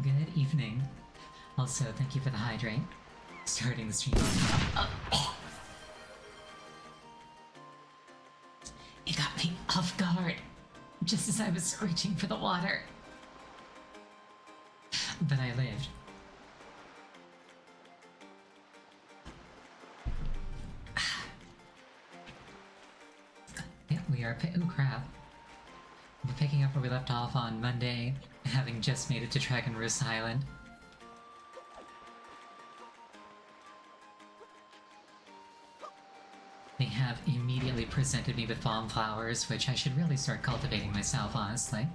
Good evening. Also, thank you for the hydrate. Starting the stream off now. It got me off guard, just as I was reaching for the water. But I lived. Yeah, we are. Oh crap. We're picking up where we left off on Monday, having just made it to Dragon Roost Island. They have immediately presented me with bomb flowers, which I should really start cultivating myself, honestly.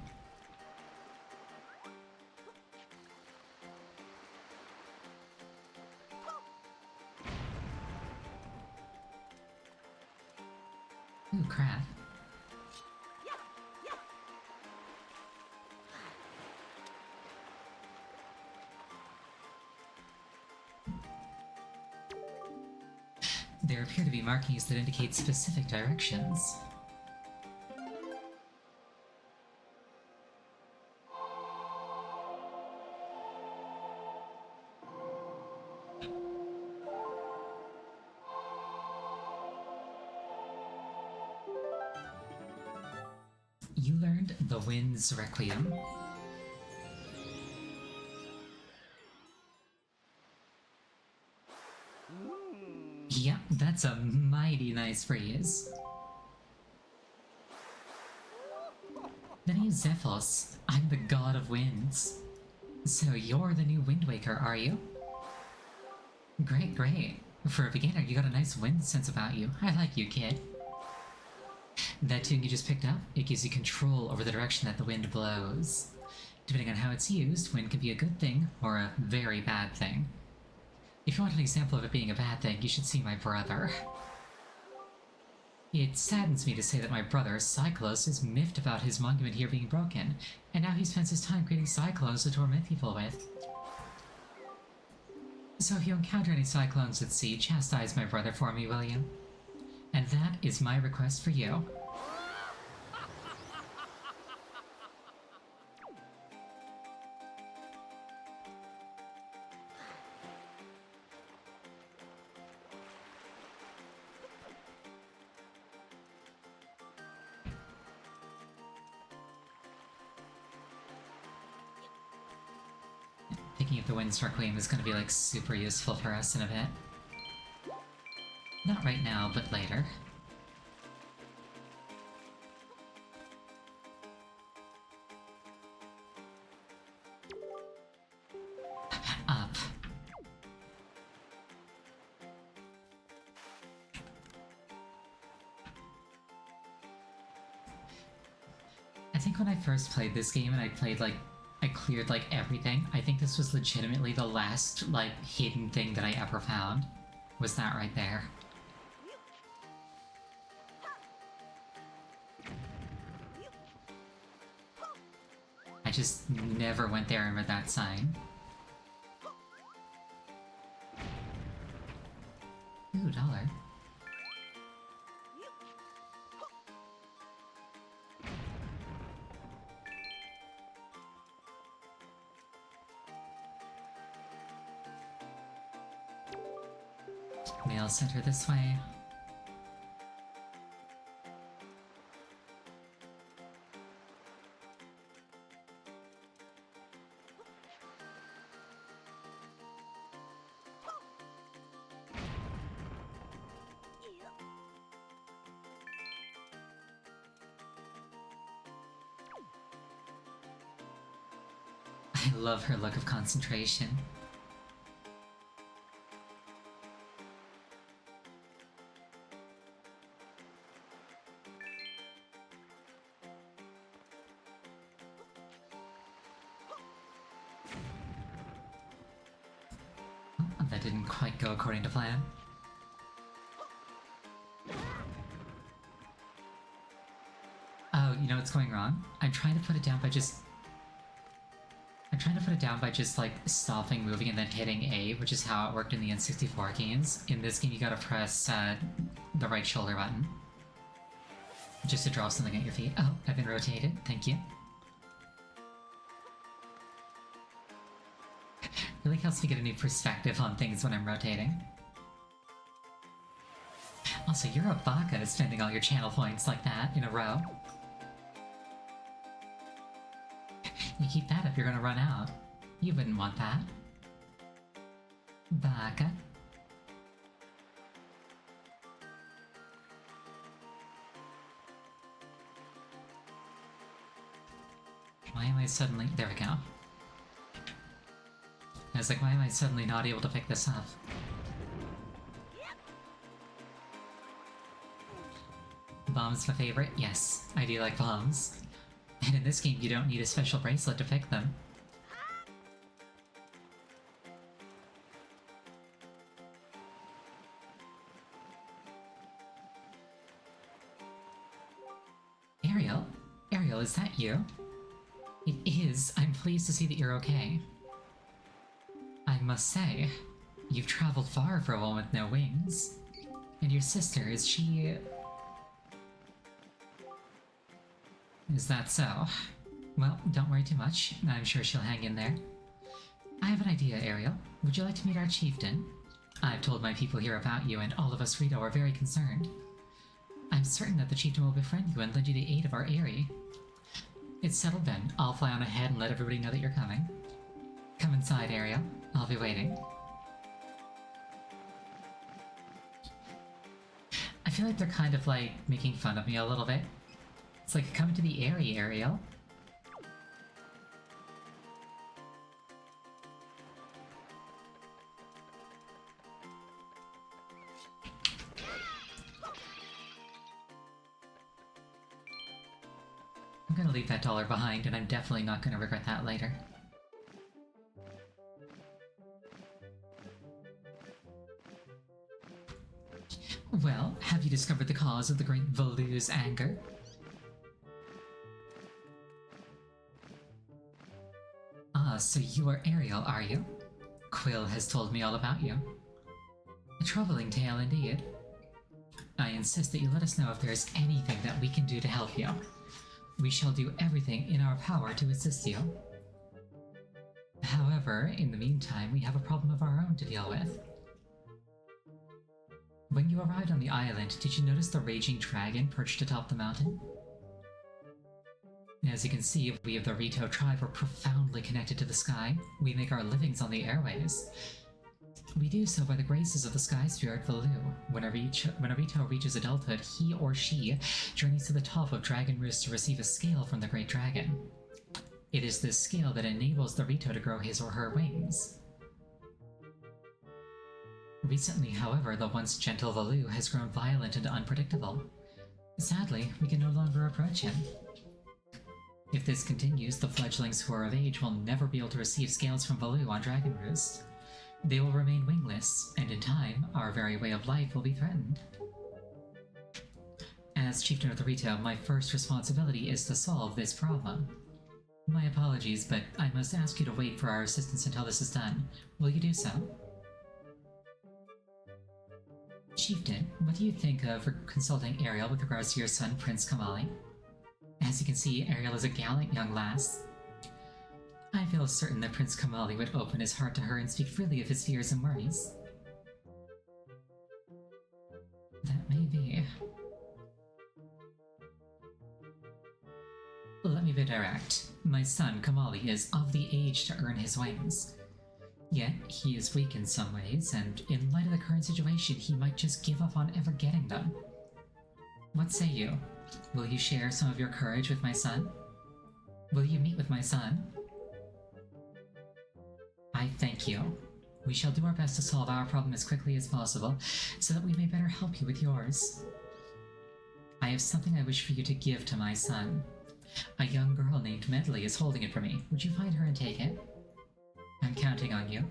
Ooh, crap. There appear to be markings that indicate specific directions. You learned the Wind's Requiem. Yeah, that's a mighty nice phrase. The name's Zephyros. I'm the god of winds. So you're the new Wind Waker, are you? Great, great. For a beginner, you got a nice wind sense about you. I like you, kid. That tune you just picked up, it gives you control over the direction that the wind blows. Depending on how it's used, wind can be a good thing or a very bad thing. If you want an example of it being a bad thing, you should see my brother. It saddens me to say that my brother, Cyclos, is miffed about his monument here being broken, and now he spends his time creating cyclones to torment people with. So if you encounter any cyclones at sea, chastise my brother for me, will you? And that is my request for you. Picking up the Wind's Requiem is going to be like super useful for us in a bit. Not right now, but later. Up. I think when I first played this game and I cleared like everything, I think this was legitimately the last like hidden thing that I ever found. Was that right there. I just never went there and read that sign. Ooh, dollar. Mail center this way. I love her look of concentration. Oh, that didn't quite go according to plan. Oh, you know what's going wrong? I'm trying to put it down by just like stopping moving and then hitting A, which is how it worked in the N64 games. In this game, you gotta press the right shoulder button just to draw something at your feet. Oh, I've been rotated. Thank you. really helps me get a new perspective on things when I'm rotating. Also, you're a baka spending all your channel points like that in a row. You keep that up, you're gonna run out. You wouldn't want that. Baka. Why am I suddenly... There we go. I was like, why am I suddenly not able to pick this up? Bombs my favorite? Yes, I do like bombs. And in this game, you don't need a special bracelet to pick them. Ariel? Ariel, is that you? It is. I'm pleased to see that you're okay. I must say, you've traveled far for a woman with no wings. And your sister, is she... Is that so? Well, don't worry too much. I'm sure she'll hang in there. I have an idea, Ariel. Would you like to meet our chieftain? I've told my people here about you, and all of us Rito are very concerned. I'm certain that the chieftain will befriend you and lend you the aid of our Aerie. It's settled then. I'll fly on ahead and let everybody know that you're coming. Come inside, Ariel. I'll be waiting. I feel like they're kind of like making fun of me a little bit. It's like, come to the Aerie, Ariel. I'm gonna leave that dollar behind, and I'm definitely not gonna regret that later. Well, have you discovered the cause of the great Valu's anger? Ah, so you are Ariel, are you? Quill has told me all about you. A troubling tale indeed. I insist that you let us know if there is anything that we can do to help you. We shall do everything in our power to assist you. However, in the meantime, we have a problem of our own to deal with. When you arrived on the island, did you notice the raging dragon perched atop the mountain? As you can see, we of the Rito tribe are profoundly connected to the sky. We make our livings on the airways. We do so by the graces of the sky spirit Valu. When a Rito reaches adulthood, he or she journeys to the top of Dragon Roost to receive a scale from the Great Dragon. It is this scale that enables the Rito to grow his or her wings. Recently, however, the once gentle Valu has grown violent and unpredictable. Sadly, we can no longer approach him. If this continues, the fledglings who are of age will never be able to receive scales from Valu on Dragon Roost. They will remain wingless, and in time, our very way of life will be threatened. As Chieftain of the Rito, my first responsibility is to solve this problem. My apologies, but I must ask you to wait for our assistance until this is done. Will you do so? Chieftain, what do you think of consulting Ariel with regards to your son, Prince Kamali? As you can see, Ariel is a gallant young lass. I feel certain that Prince Kamali would open his heart to her and speak freely of his fears and worries. That may be. Let me be direct. My son, Kamali, is of the age to earn his wings. Yet, he is weak in some ways, and in light of the current situation, he might just give up on ever getting them. What say you? Will you share some of your courage with my son? Will you meet with my son? I thank you. We shall do our best to solve our problem as quickly as possible, so that we may better help you with yours. I have something I wish for you to give to my son. A young girl named Medley is holding it for me. Would you find her and take it? I'm counting on you.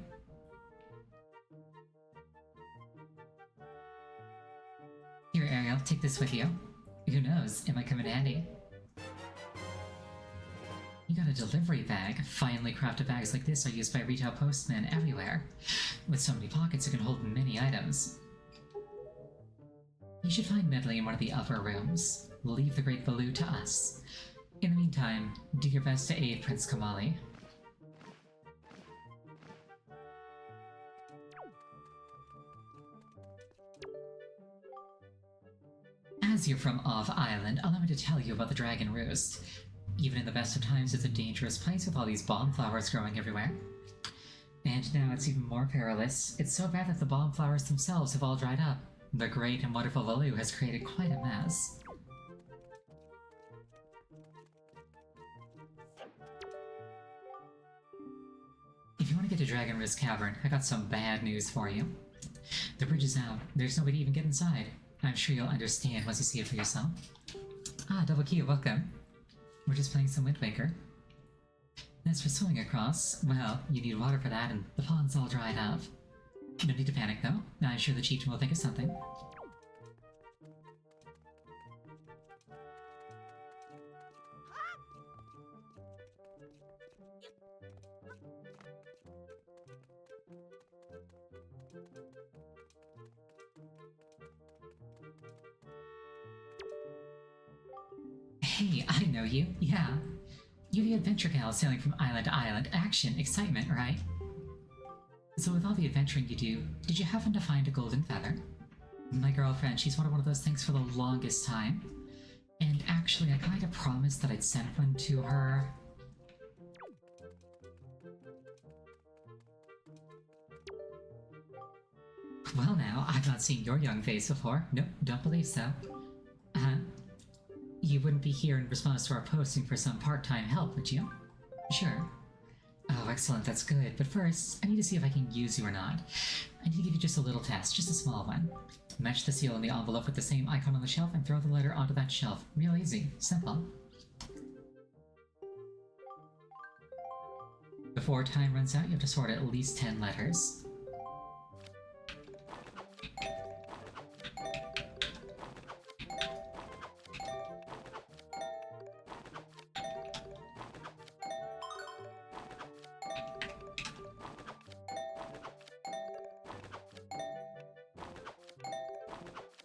Here, Ariel, take this with you. Who knows, it might come in handy. You got a delivery bag. Finely crafted bags like this are used by retail postmen everywhere. With so many pockets, it can hold many items. You should find Medley in one of the upper rooms. Leave the Great Valu to us. In the meantime, do your best to aid Prince Kamali. As you're from Off Island, allow me to tell you about the Dragon Roost. Even in the best of times, it's a dangerous place with all these bomb flowers growing everywhere. And now it's even more perilous. It's so bad that the bomb flowers themselves have all dried up. The great and wonderful Valoo has created quite a mess. If you want to get to Dragon Roost Cavern, I got some bad news for you. The bridge is out. There's no way to even get inside. I'm sure you'll understand once you see it for yourself. Ah, Double Q, welcome. We're just playing some Wind Waker. As for swimming across, well, you need water for that and the pond's all dried up. No need to panic though. I'm sure the chieftain will think of something. Hey, I know you. Yeah. You're the adventure gal sailing from island to island. Action, excitement, right? So with all the adventuring you do, did you happen to find a golden feather? My girlfriend, she's wanted one of those things for the longest time. And actually, I kinda promised that I'd send one to her. Well now, I've not seen your young face before. Nope, don't believe so. You wouldn't be here in response to our posting for some part-time help, would you? Sure. Oh, excellent, that's good. But first, I need to see if I can use you or not. I need to give you just a little test, just a small one. Match the seal in the envelope with the same icon on the shelf and throw the letter onto that shelf. Real easy. Simple. Before time runs out, you have to sort at least 10 letters.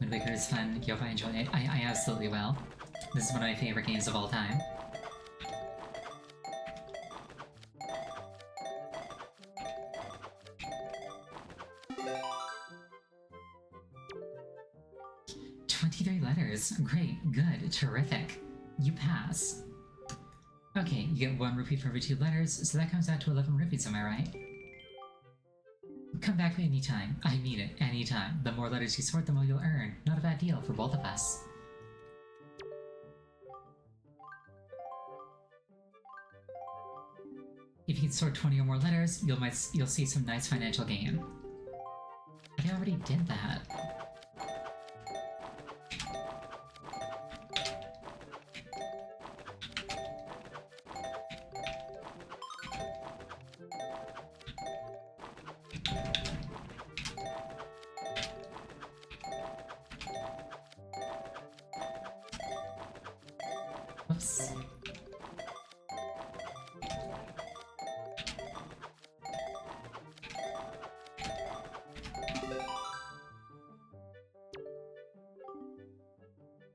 Wind Waker is fun. Yo, if I enjoy it, I absolutely will. This is one of my favorite games of all time. "23 letters. Great, good, terrific. You pass. Okay, you get 1 rupee for every 2 letters, so that comes out to 11 rupees, am I right? Come back anytime. I mean it, anytime. The more letters you sort, the more you'll earn. Not a bad deal for both of us." If you can sort 20 or more letters, you'll see some nice financial gain. I already did that. Whoops.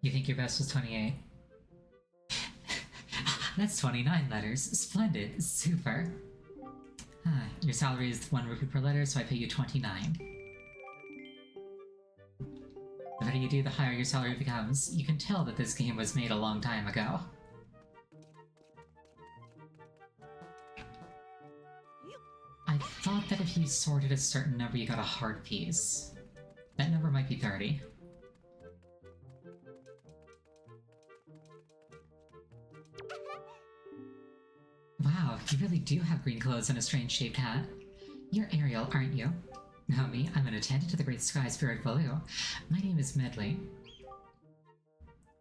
You think your best was 28? That's 29 letters. Splendid. Super. Your salary is 1 rupee per letter, so I pay you 29. The better you do, the higher your salary becomes. You can tell that this game was made a long time ago. I thought that if you sorted a certain number, you got a heart piece. That number might be 30. Wow, you really do have green clothes and a strange-shaped hat. You're Ariel, aren't you? No, me, I'm an attendant to the Great Sky Spirit Valoo. My name is Medley.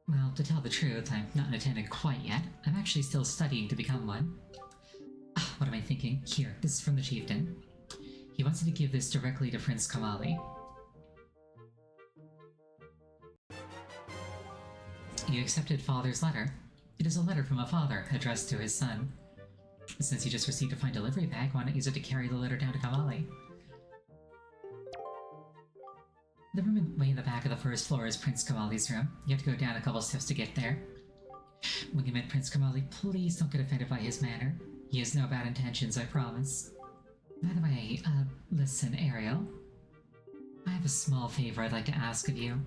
Well, to tell the truth, I'm not an attendant quite yet. I'm actually still studying to become one. What am I thinking? Here, this is from the chieftain. He wants me to give this directly to Prince Komali. You accepted Father's letter. It is a letter from a father addressed to his son. Since you just received a fine delivery bag, why not use it to carry the letter down to Komali? The room way in the back of the first floor is Prince Komali's room. You have to go down a couple steps to get there. When you meet Prince Komali, please don't get offended by his manner. He has no bad intentions, I promise. By the way, listen, Ariel. I have a small favor I'd like to ask of you.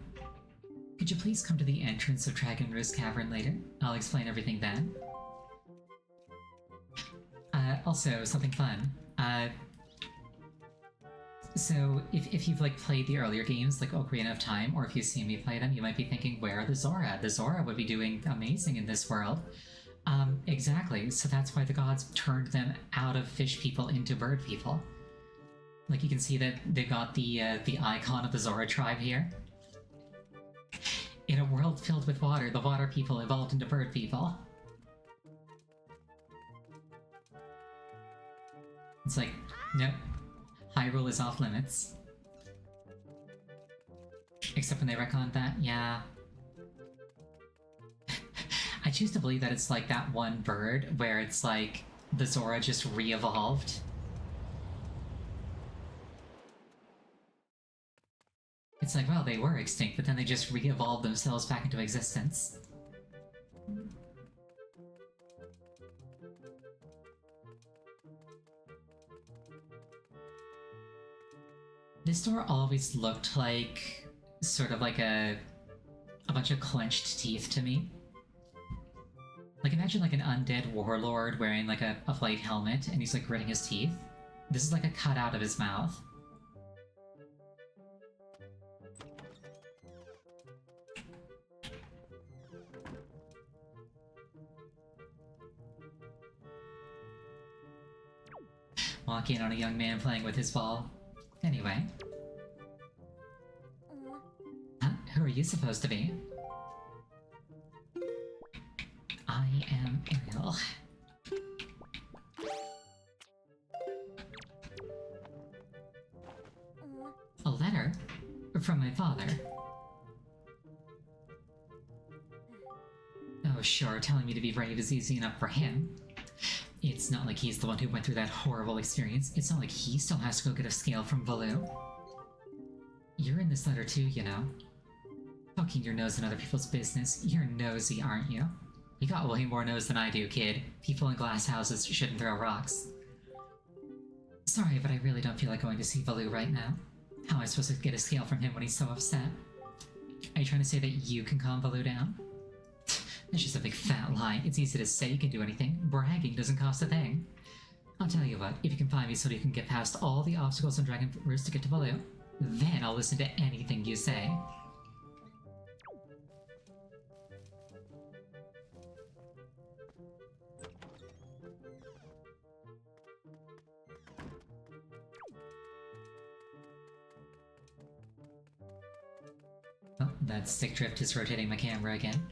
Could you please come to the entrance of Dragon Roost Cavern later? I'll explain everything then. Also, something fun. So, if you've like played the earlier games, like Ocarina of Time, or if you've seen me play them, you might be thinking, where are the Zora? The Zora would be doing amazing in this world. Exactly. So that's why the gods turned them out of fish people into bird people. Like you can see that they've got the icon of the Zora tribe here. In a world filled with water, the water people evolved into bird people. It's like, nope. Hyrule is off limits. Except when they retconned that, yeah. I choose to believe that it's like that one bird where it's like the Zora just re-evolved. It's like, well, they were extinct, but then they just re-evolved themselves back into existence. This door always looked like sort of like a bunch of clenched teeth to me. Like imagine like an undead warlord wearing like a flight helmet and he's like gritting his teeth. This is like a cutout of his mouth. Walk in on a young man playing with his ball. Anyway. Huh? Who are you supposed to be? I am Ariel. A letter? From my father. Oh sure, telling me to be brave is easy enough for him. It's not like he's the one who went through that horrible experience. It's not like he still has to go get a scale from Valoo. You're in this letter too, you know. Poking your nose in other people's business. You're nosy, aren't you? You got way more nose than I do, kid. People in glass houses shouldn't throw rocks. Sorry, but I really don't feel like going to see Valoo right now. How am I supposed to get a scale from him when he's so upset? Are you trying to say that you can calm Valoo down? That's just a big fat lie. It's easy to say you can do anything. Bragging doesn't cost a thing. I'll tell you what, if you can find me so you can get past all the obstacles on Dragon Roost to get to Valoo, then I'll listen to anything you say. Oh, that stick drift is rotating my camera again.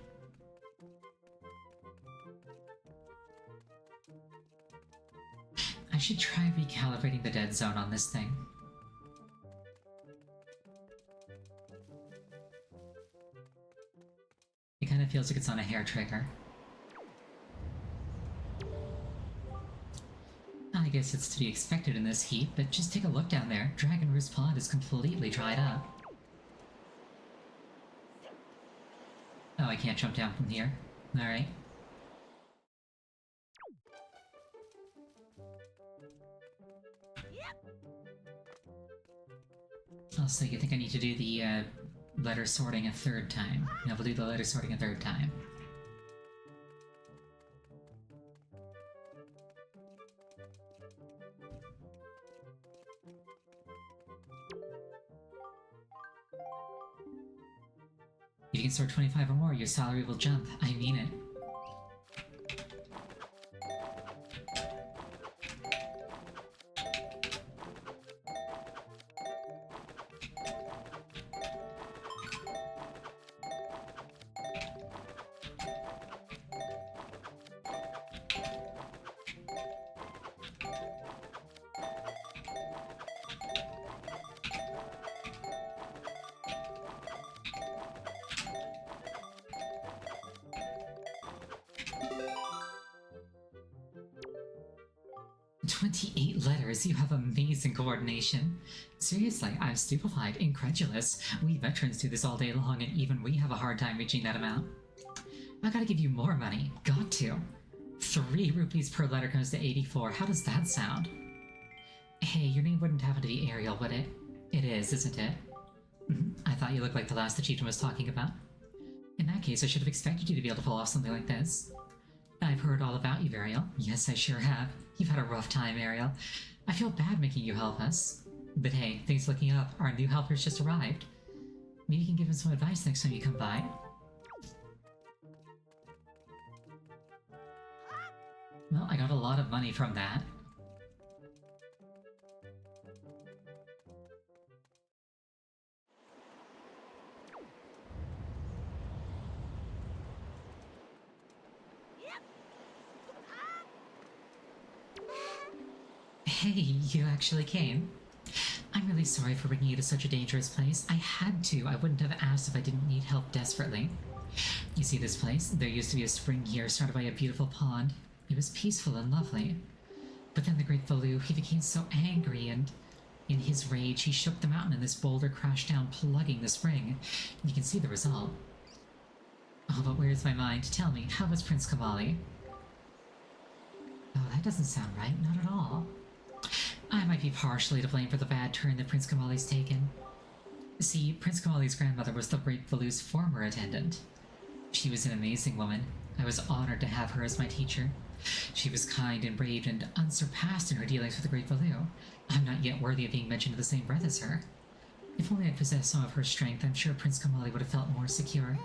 I should try recalibrating the dead zone on this thing. It kind of feels like it's on a hair trigger. I guess it's to be expected in this heat, but just take a look down there. Dragon Roost Pond is completely dried up. Oh, I can't jump down from here. Alright. Also, you think I need to do the letter sorting a third time? Yeah, we'll do the letter sorting a third time. If you can sort 25 or more, your salary will jump. I mean it. You have amazing coordination. Seriously, I'm stupefied, incredulous. We veterans do this all day long and even we have a hard time reaching that amount. I gotta give you more money. Got to. 3 rupees per letter comes to 84. How does that sound? Hey, your name wouldn't happen to be Ariel, would it? It is, isn't it? I thought you looked like the last the chieftain was talking about. In that case, I should have expected you to be able to pull off something like this. I've heard all about you, Ariel. Yes, I sure have. You've had a rough time, Ariel. I feel bad making you help us. But hey, things looking up. Our new helper's just arrived. Maybe you can give him some advice next time you come by. Well, I got a lot of money from that. Hey, you actually came. I'm really sorry for bringing you to such a dangerous place. I had to. I wouldn't have asked if I didn't need help desperately. You see this place? There used to be a spring here surrounded by a beautiful pond. It was peaceful and lovely. But then the Great Valoo, he became so angry and... in his rage, he shook the mountain and this boulder crashed down, plugging the spring. You can see the result. Oh, but where's my mind? Tell me, how was Prince Kamali? Oh, that doesn't sound right. Not at all. I might be partially to blame for the bad turn that Prince Kamali's taken. See, Prince Kamali's grandmother was the Great Valoo's former attendant. She was an amazing woman. I was honored to have her as my teacher. She was kind and brave and unsurpassed in her dealings with the Great Valoo. I'm not yet worthy of being mentioned in the same breath as her. If only I'd possessed some of her strength, I'm sure Prince Kamali would have felt more secure.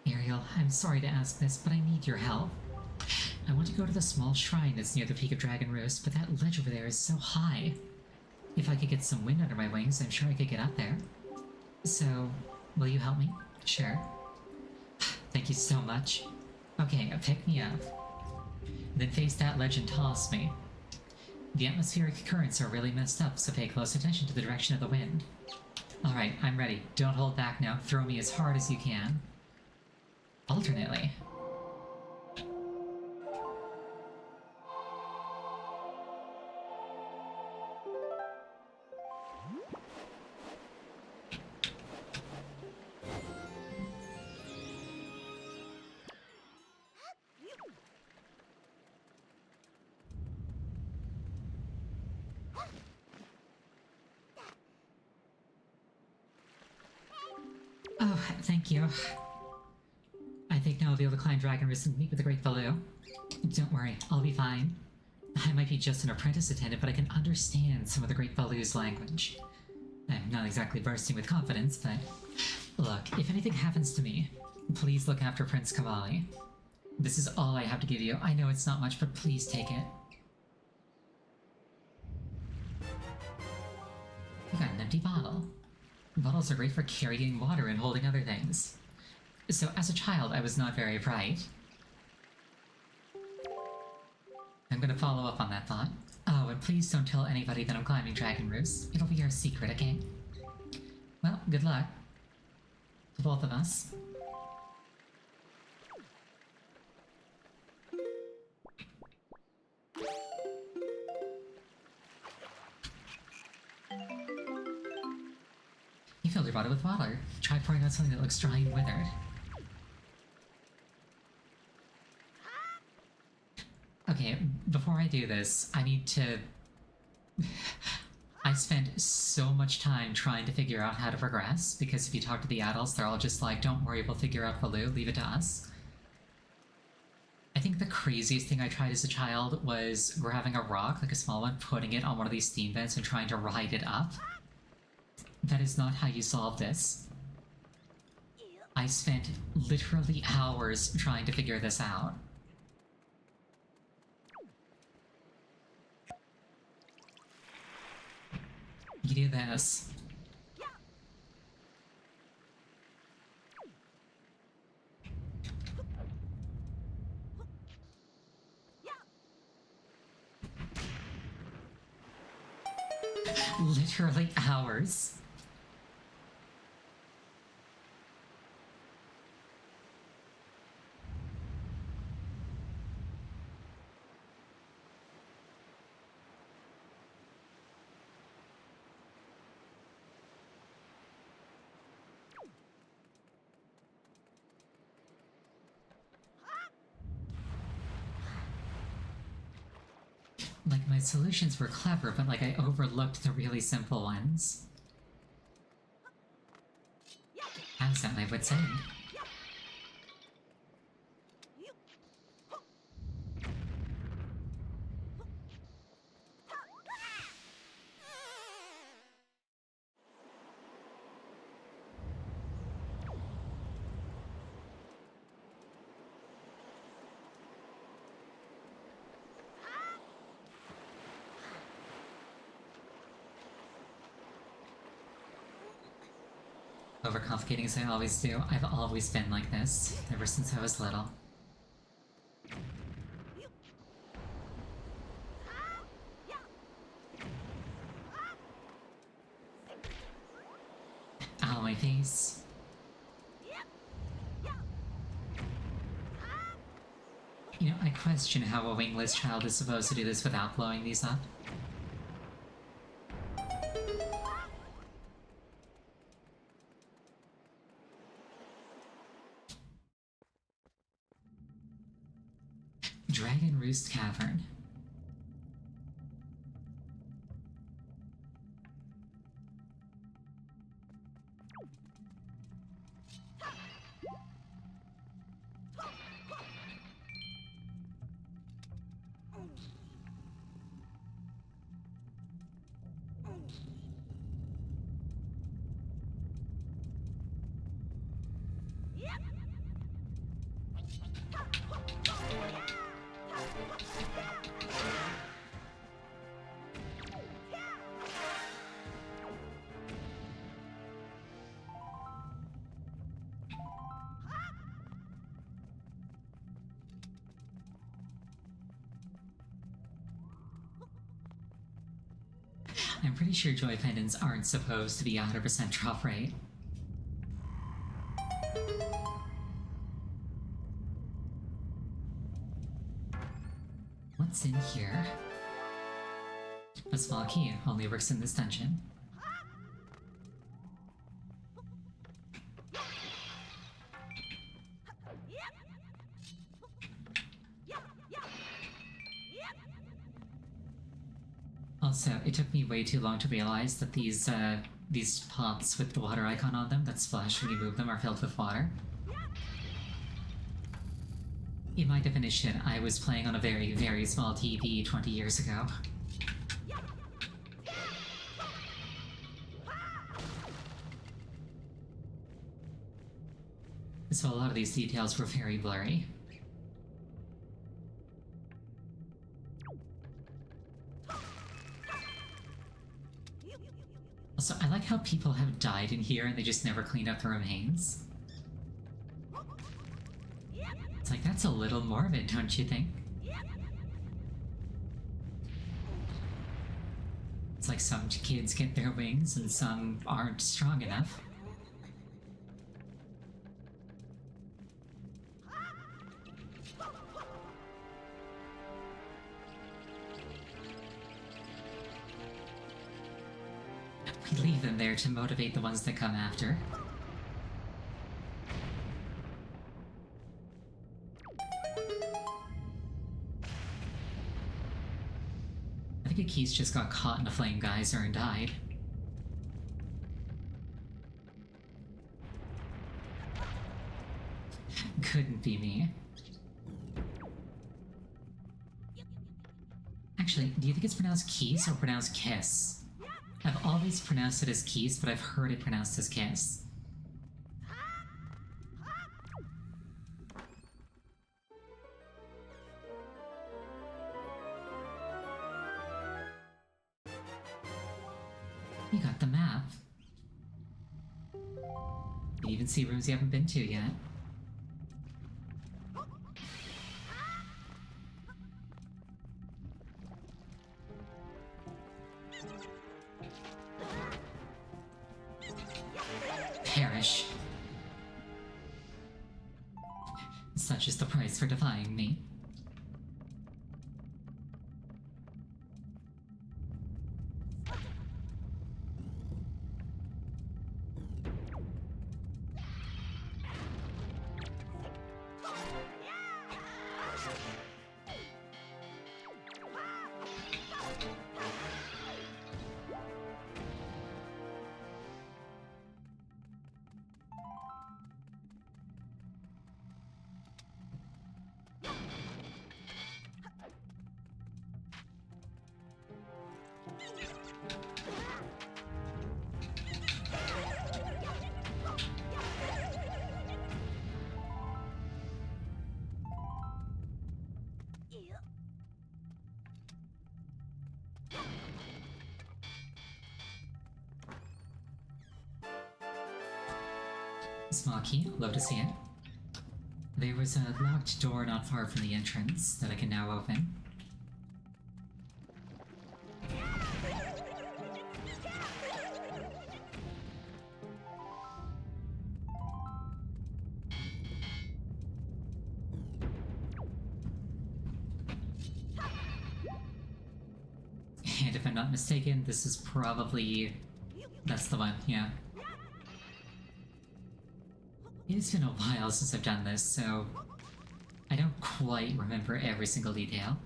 Ariel, I'm sorry to ask this, but I need your help. I want to go to the small shrine that's near the peak of Dragon Roost, but that ledge over there is so high. If I could get some wind under my wings, I'm sure I could get up there. So, will you help me? Sure. Thank you so much. Okay, pick me up. Then face that ledge and toss me. The atmospheric currents are really messed up, so pay close attention to the direction of the wind. Alright, I'm ready. Don't hold back now. Throw me as hard as you can. Alternately. Oh, thank you. I think now I'll be able to climb Dragon Roost and meet with the Great Valoo. Don't worry, I'll be fine. I might be just an apprentice attendant, but I can understand some of the Great Valoo's language. I'm not exactly bursting with confidence, but... Look, if anything happens to me, please look after Prince Kamali. This is all I have to give you. I know it's not much, but please take it. You got an empty bottle. Bottles are great for carrying water and holding other things. So, as a child, I was not very bright. I'm gonna follow up on that thought. Oh, and please don't tell anybody that I'm climbing Dragon Roost. It'll be our secret, okay? Well, good luck. To both of us. You filled your bottle with water. Try pouring out something that looks dry and withered. Okay, before I do this, I need to... I spent so much time trying to figure out how to progress, because if you talk to the adults, they're all just like, don't worry, we'll figure out Valoo, leave it to us. I think the craziest thing I tried as a child was grabbing a rock, like a small one, putting it on one of these steam vents and trying to ride it up. That is not how you solve this. I spent literally hours trying to figure this out. You do this. Literally hours. Like, my solutions were clever, but like I overlooked the really simple ones. I was at my wit's end. Overcomplicating as I always do. I've always been like this, ever since I was little. Ow, my face. You know, I question how a wingless child is supposed to do this without blowing these up. Dragon Roost Cavern. I'm pretty sure joy pendants aren't supposed to be 100% drop rate. What's in here? A small key only works in this dungeon. Also, it took me way too long to realize that these pots with the water icon on them that splash when you move them are filled with water. In my definition, I was playing on a very, very small TV 20 years ago. So a lot of these details were very blurry. Also, I like how people have died in here and they just never cleaned up the remains. It's like, that's a little morbid, don't you think? It's like some kids get their wings and some aren't strong enough. We leave them there to motivate the ones that come after. I think Akis just got caught in a flame geyser and died. Couldn't be me. Actually, do you think it's pronounced Keys or pronounced Kiss? I've always pronounced it as Keys, but I've heard it pronounced as Kiss. You got the map. You even see rooms you haven't been to yet. Perish. Such is the price for defying me. Small key, love to see it. There was a locked door not far from the entrance that I can now open. And if I'm not mistaken, this is probably... That's the one, yeah. It's been a while since I've done this, so I don't quite remember every single detail.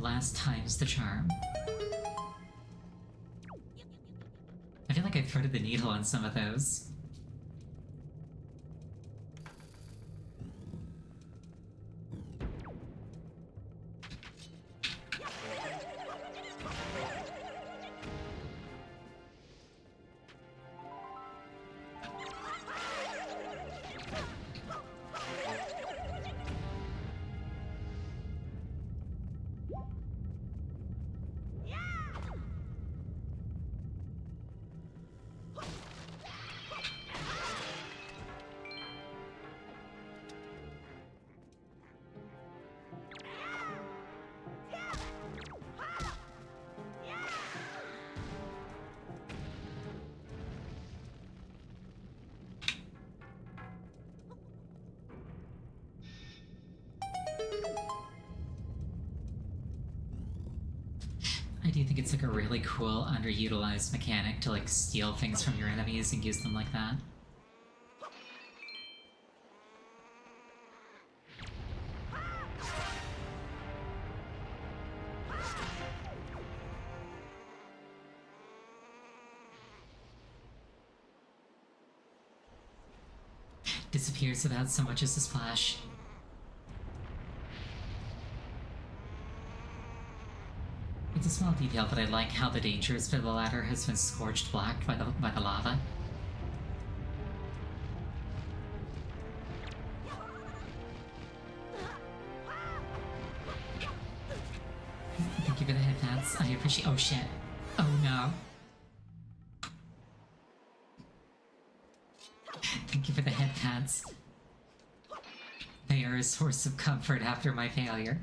Last time's the charm. I feel like I threaded the needle on some of those. I do think it's like a really cool underutilized mechanic to like steal things from your enemies and use them like that. Disappears without so much as a splash. It's a small detail, but I like how the dangers for the ladder has been scorched black by the lava. Thank you for the headpats. I appreciate. Oh shit! Oh no! Thank you for the headpats. They are a source of comfort after my failure.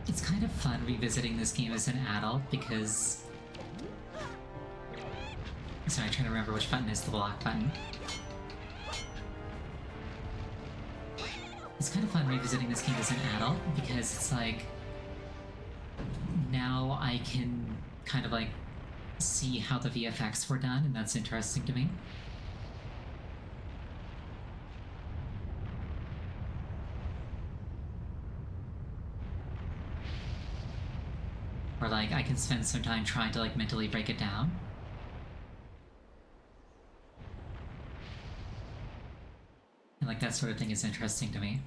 It's kind of fun revisiting this game as an adult because... Sorry, I'm trying to remember which button is the block button. It's kind of fun revisiting this game as an adult because it's like... Now I can kind of like see how the VFX were done, and that's interesting to me. Or like, I can spend some time trying to like mentally break it down. And like that sort of thing is interesting to me.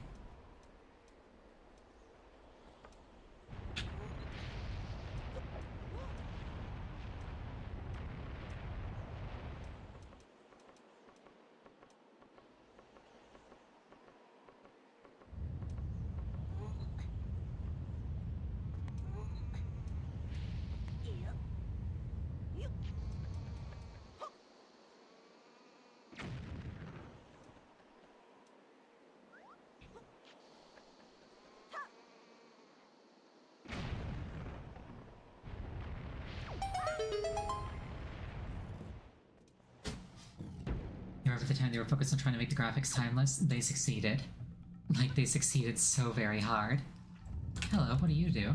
Remember the time they were focused on trying to make the graphics timeless? They succeeded. Like, they succeeded so very hard. Hello, what do you do?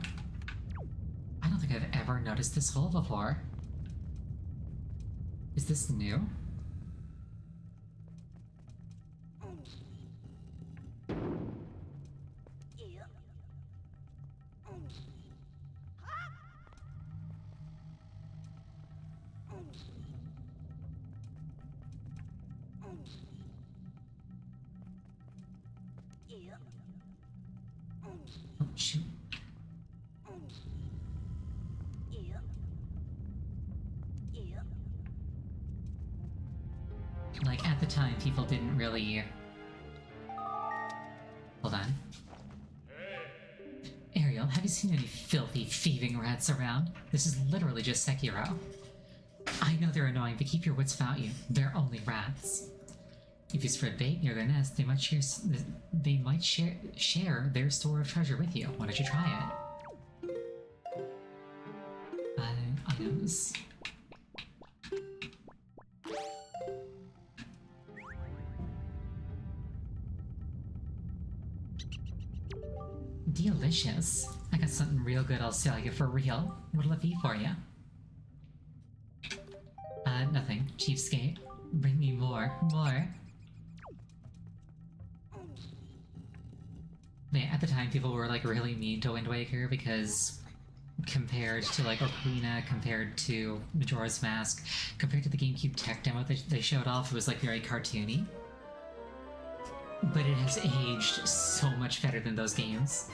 I don't think I've ever noticed this hole before. Is this new? Oh, shoot. Like, at the time, people didn't really... Hold on. Ariel, have you seen any filthy, thieving rats around? This is literally just Sekiro. I know they're annoying, but keep your wits about you. They're only rats. If you spread bait near their nest, they might share their store of treasure with you. Why don't you try it? Items. Delicious. I got something real good I'll sell you for real. What'll it be for you? Nothing. Cheapskate. Bring me more. More. Man, at the time, people were, like, really mean to Wind Waker because compared to, like, Ocarina, compared to Majora's Mask, compared to the GameCube tech demo that they showed off, it was, like, very cartoony. But it has aged so much better than those games.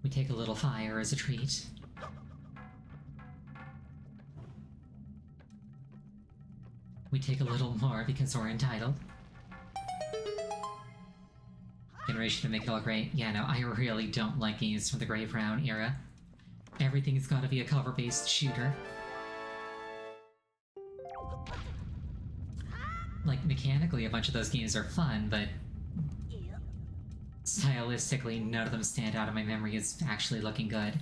We take a little fire as a treat. We take a little more because we're entitled. Generation to make it all great. Yeah, no, I really don't like games from the Grave Round era. Everything's gotta be a cover-based shooter. Like, mechanically, a bunch of those games are fun, but stylistically, none of them stand out in my memory as actually looking good.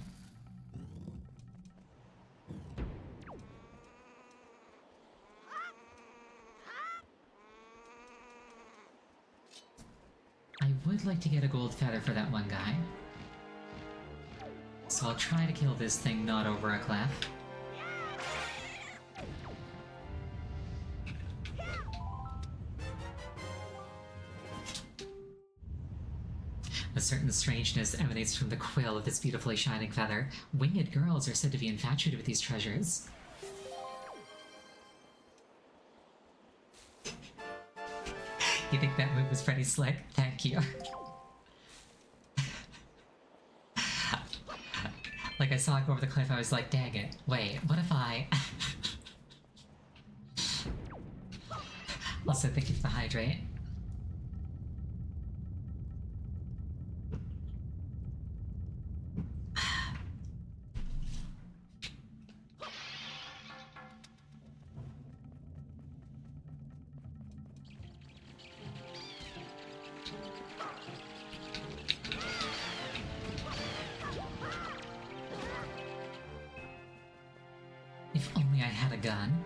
I would like to get a gold feather for that one guy. So I'll try to kill this thing not over a cliff. A certain strangeness emanates from the quill of this beautifully shining feather. Winged girls are said to be infatuated with these treasures. You think that move was pretty slick? Thank you. Like, I saw it go over the cliff, I was like, dang it. Wait, what if I... Also, thank you for the hydrate. If only I had a gun.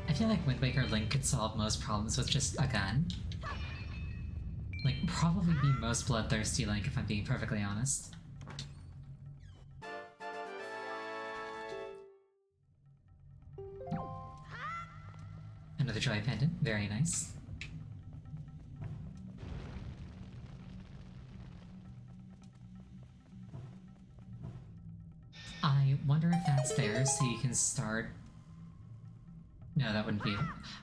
I feel like Wind Waker Link could solve most problems with just a gun. Like, probably be most bloodthirsty Link, if I'm being perfectly honest. Another joy pendant, very nice. I wonder if that's there so you can start... No, that wouldn't be...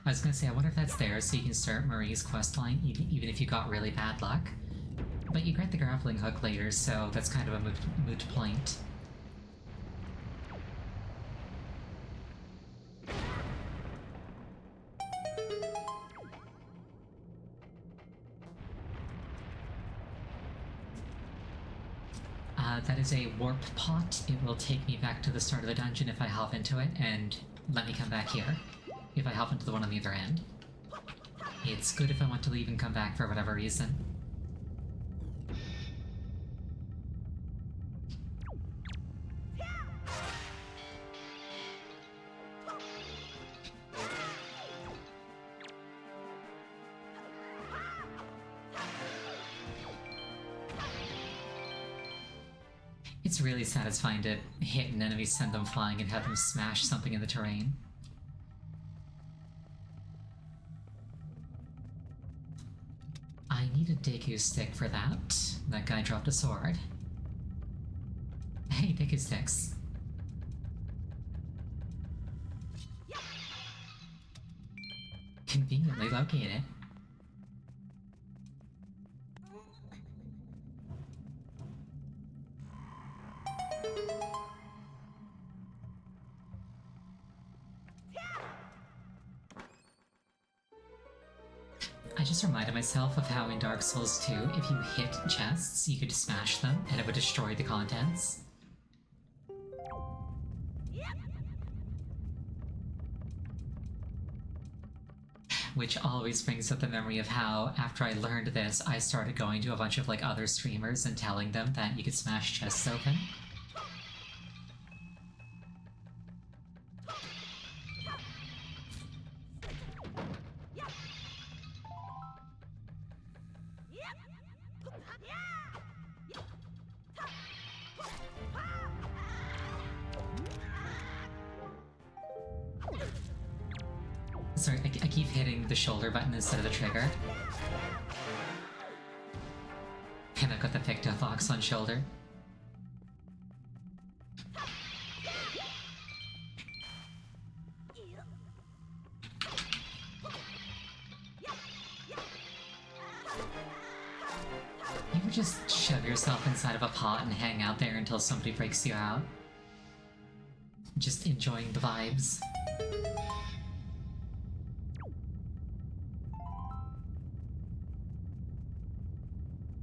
I was gonna say, I wonder if that's there so you can start Marie's questline even if you got really bad luck. But you grant the grappling hook later, so that's kind of a moot point. That is a warp pot. It will take me back to the start of the dungeon if I hop into it, and let me come back here if I hop into the one on the other end. It's good if I want to leave and come back for whatever reason. It's really satisfying to hit an enemy, send them flying, and have them smash something in the terrain. I need a Deku stick for that. That guy dropped a sword. Hey, Deku sticks. Conveniently located. I just reminded myself of how in Dark Souls 2, if you hit chests, you could smash them and it would destroy the contents. Which always brings up the memory of how, after I learned this, I started going to a bunch of like other streamers and telling them that you could smash chests open. Sorry, I keep hitting the shoulder button instead of the trigger. And I've got the picked up ox on shoulder. You would just shove yourself inside of a pot and hang out there until somebody breaks you out. Just enjoying the vibes.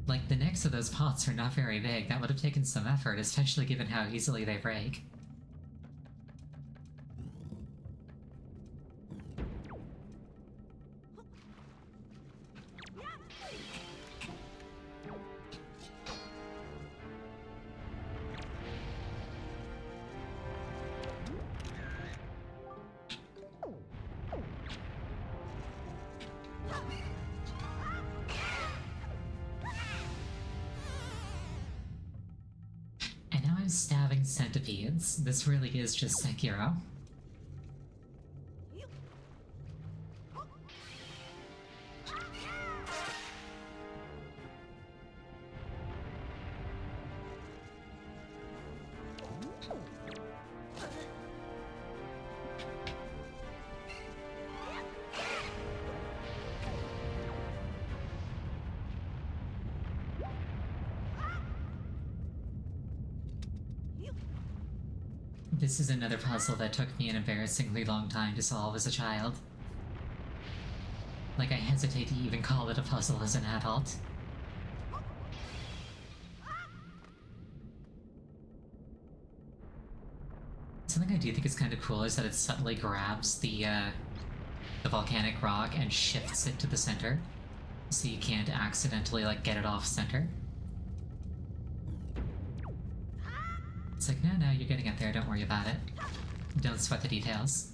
Like, the necks of those pots are not very big. That would have taken some effort, especially given how easily they break. And now I'm stabbing centipedes. This really is just Sekiro. This is another puzzle that took me an embarrassingly long time to solve as a child. Like, I hesitate to even call it a puzzle as an adult. Something I do think is kind of cool is that it subtly grabs the volcanic rock and shifts it to the center, so you can't accidentally, like, get it off center. It's like, no, you're getting up there, don't worry about it. Don't sweat the details.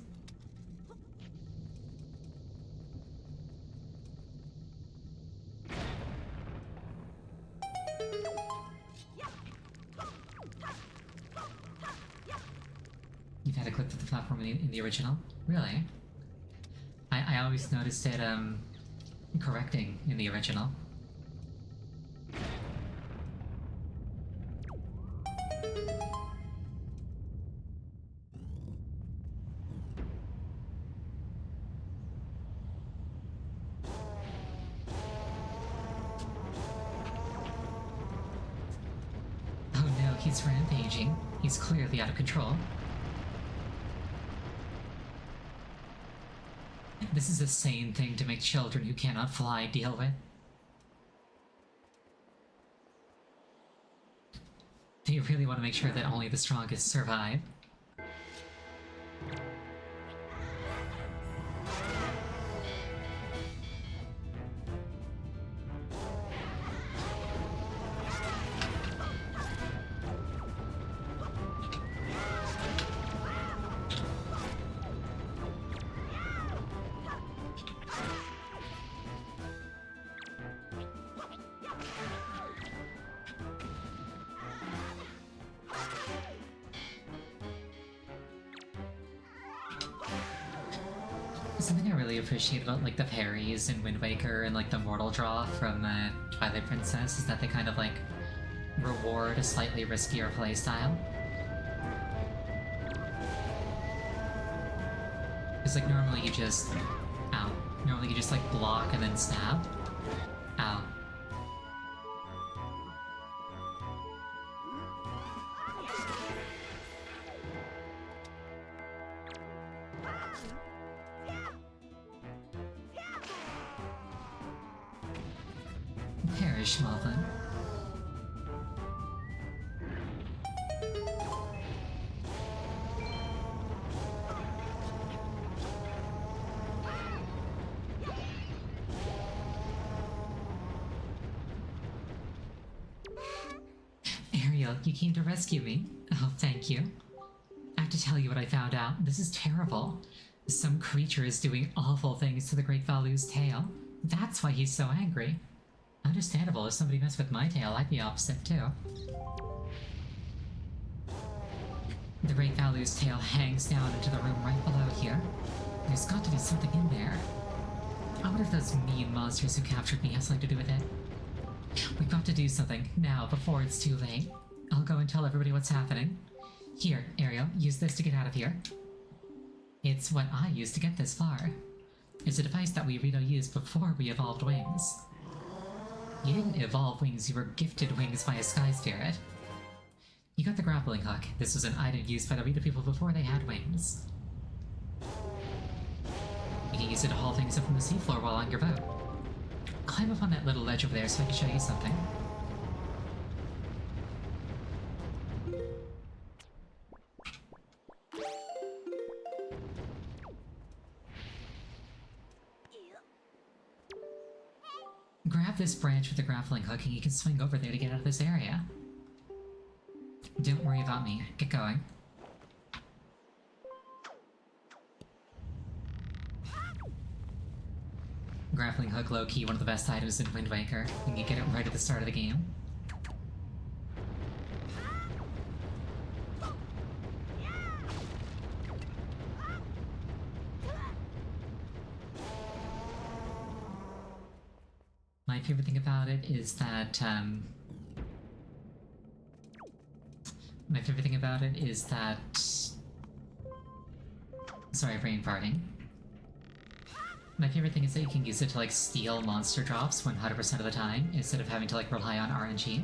You've had to click through the platform in the original? Really? I always noticed it, correcting in the original. He's rampaging. He's clearly out of control. This is a sane thing to make children who cannot fly deal with. They really want to make sure that only the strongest survive. Something I really appreciate about like the parries in Wind Waker and like the Mortal Draw from Twilight Princess is that they kind of like reward a slightly riskier playstyle. Because like normally you just... Ow. Normally you just like block and then stab. Ow. Perish, Malvin. Ariel, you came to rescue me. Oh, thank you. I have to tell you what I found out. This is terrible. Some creature is doing awful things to the Great Valu's tail. That's why he's so angry. Understandable, if somebody messed with my tail, I'd be opposite too. The Great Valu's tail hangs down into the room right below here. There's got to be something in there. I wonder if those mean monsters who captured me has something to do with it. We've got to do something, now, before it's too late. I'll go and tell everybody what's happening. Here, Ariel, use this to get out of here. It's what I used to get this far. It's a device that we Rito used before we evolved wings. You didn't evolve wings, you were gifted wings by a sky spirit. You got the grappling hook. This was an item used by the Rito people before they had wings. You can use it to haul things up from the seafloor while on your boat. Climb up on that little ledge over there so I can show you something. Grab this branch with the grappling hook and you can swing over there to get out of this area. Don't worry about me. Get going. Grappling hook low-key, one of the best items in Wind Waker. You can get it right at the start of the game. My favorite thing about it is that, Sorry, brain farting. My favorite thing is that you can use it to, like, steal monster drops 100% of the time, instead of having to, like, rely on RNG.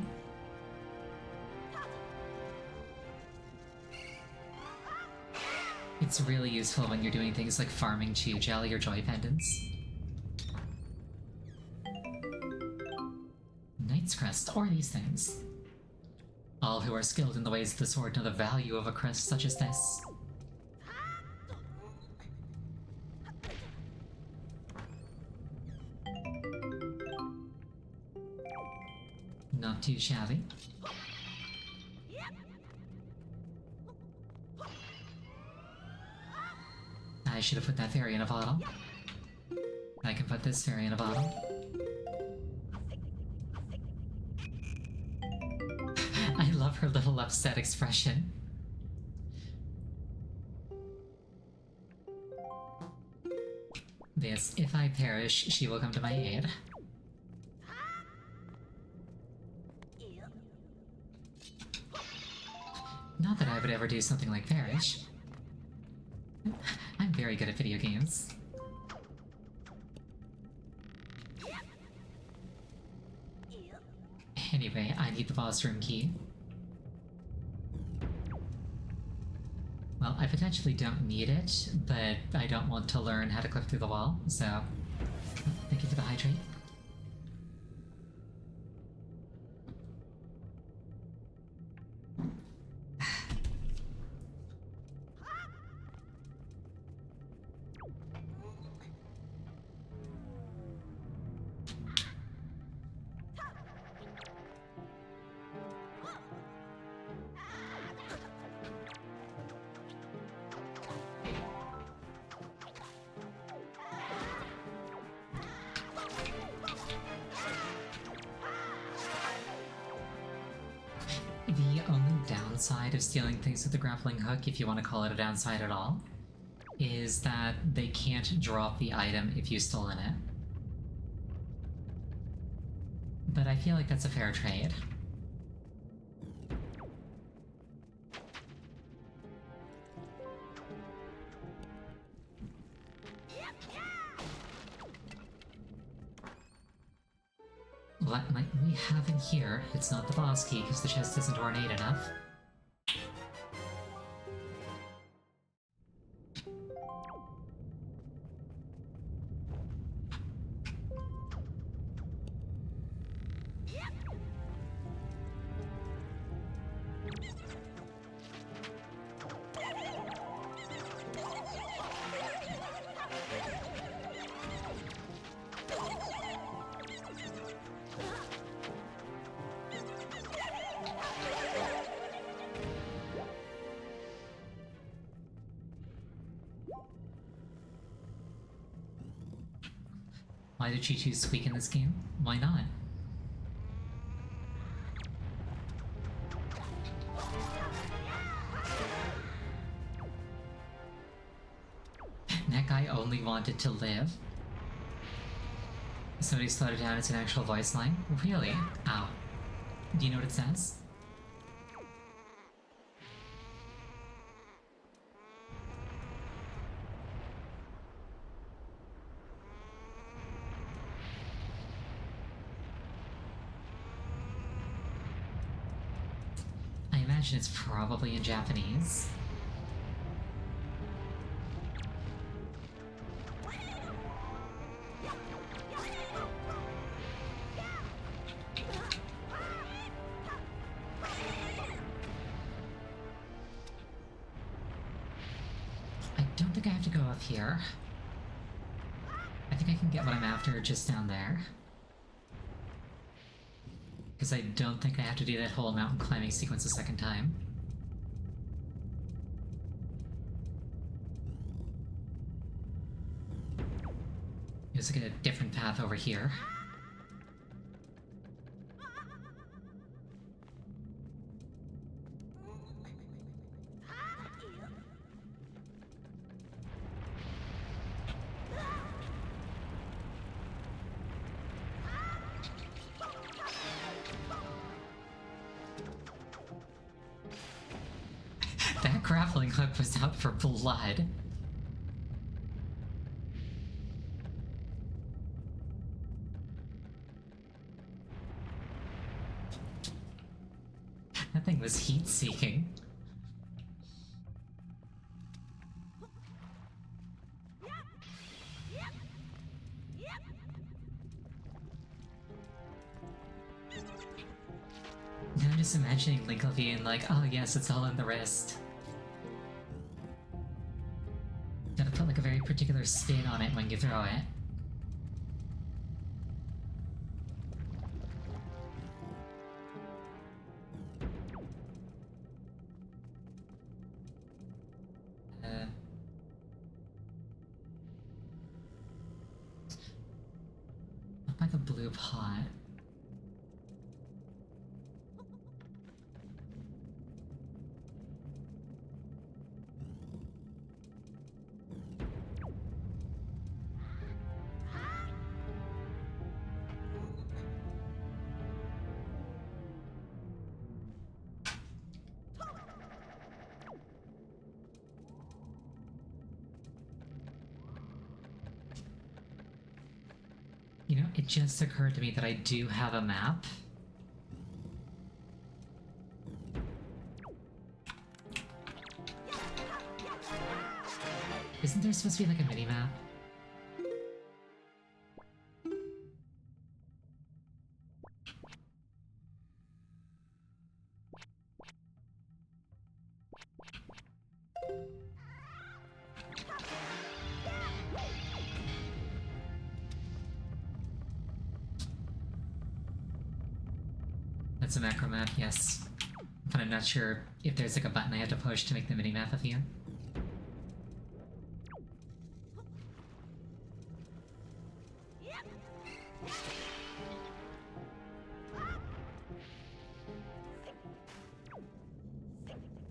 It's really useful when you're doing things like farming Chew Jelly or Joy Pendants. Knight's Crest, or these things. All who are skilled in the ways of the sword know the value of a crest such as this. Not too shabby. I should have put that fairy in a bottle. I can put this fairy in a bottle. I love her little upset expression. This, if I perish, she will come to my aid. Not that I would ever do something like perish. I'm very good at video games. Anyway, I need the boss room key. Well, I potentially don't need it, but I don't want to learn how to clip through the wall, so... Thank you for the hydrate. The only downside of stealing things with the grappling hook, if you want to call it a downside at all, is that they can't drop the item if you stolen it. But I feel like that's a fair trade. What might we have in here? It's not the boss key because the chest isn't ornate enough. Why did she choose Squeak in this game? Why not? That guy only wanted to live. Somebody slowed it down, it's an actual voice line? Really? Ow. Do you know what it says? I imagine it's probably in Japanese. I don't think I have to go up here. I think I can get what I'm after just down there. Because I don't think I have to do that whole mountain climbing sequence a second time. There's like a different path over here. That grappling hook was out for blood. That thing was heat-seeking. Now I'm just imagining Linkle being like, oh yes, it's all in the wrist. Gotta put like a very particular spin on it when you throw it. Up by the blue pot. You know, it just occurred to me that I do have a map. Isn't there supposed to be like a mini-map? That's a macro map, yes. But I'm not sure if there's like a button I have to push to make the mini-map appear.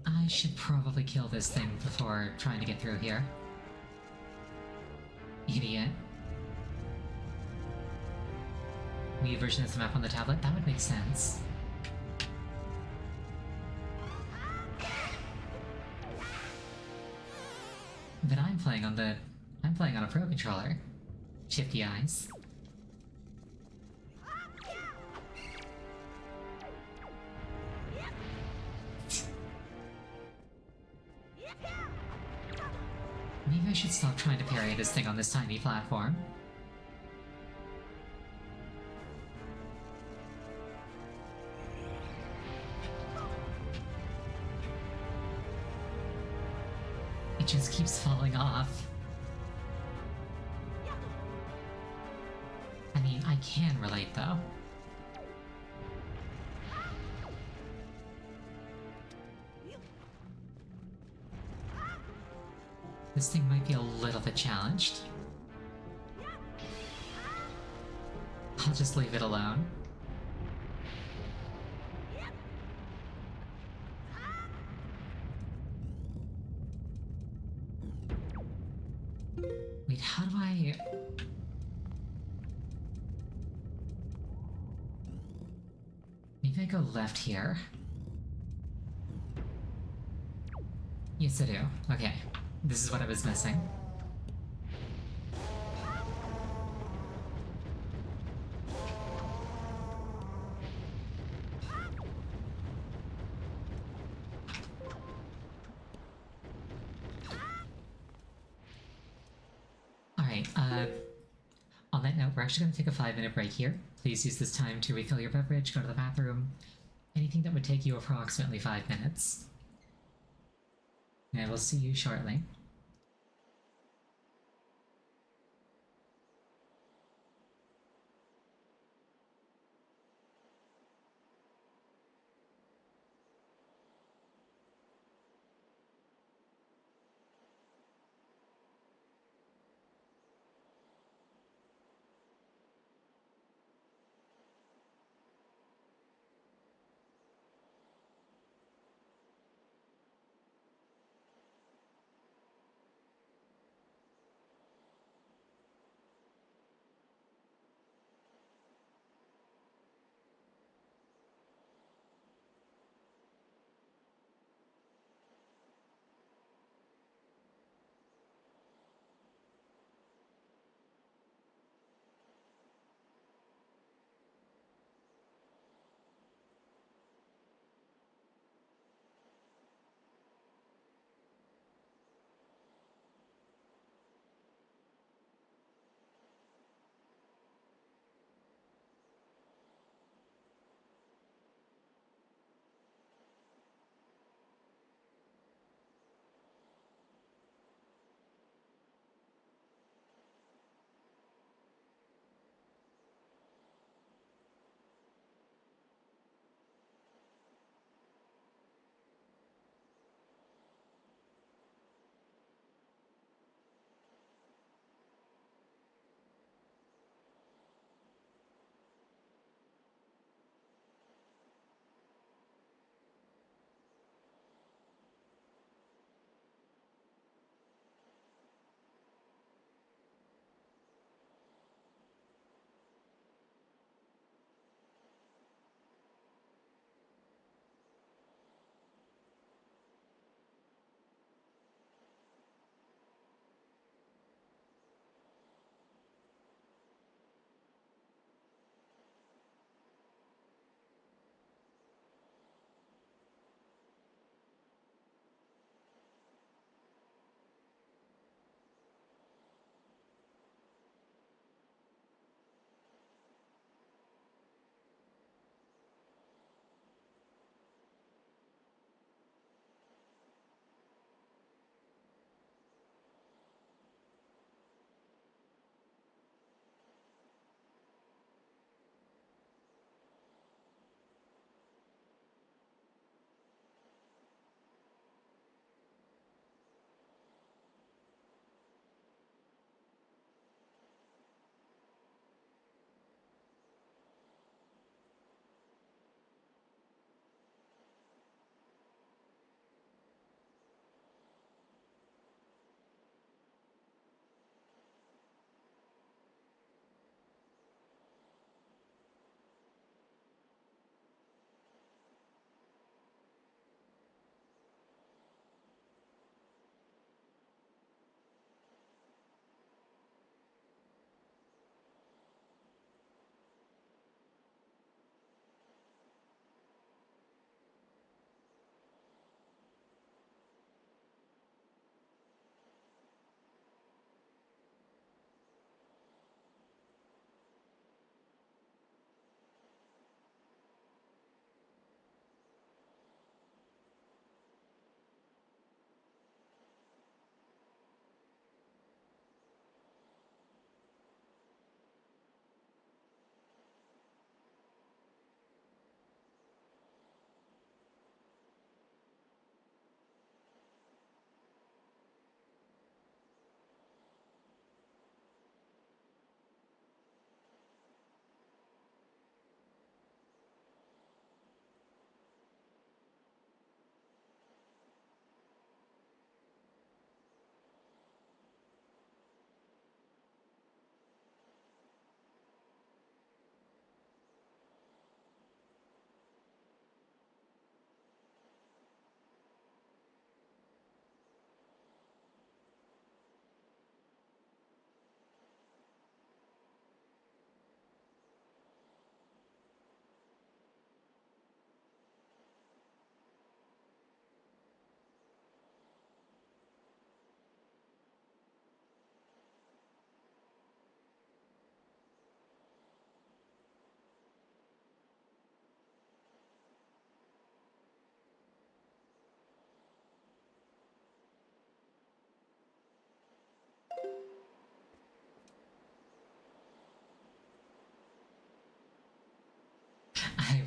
I should probably kill this thing before trying to get through here. idiot. Wii version of the map on the tablet? That would make sense. But I'm playing on a Pro Controller. Shifty eyes. Maybe I should stop trying to parry this thing on this tiny platform. It just keeps falling off. I mean, I can relate though. This thing might be a little bit challenged. I'll just leave it alone. Wait, how do I... Maybe I go left here. Yes, I do. Okay. This is what I was missing. Alright, on that note, we're actually going to take a 5-minute break here. Please use this time to refill your beverage, go to the bathroom, anything that would take you approximately 5 minutes. And we'll see you shortly.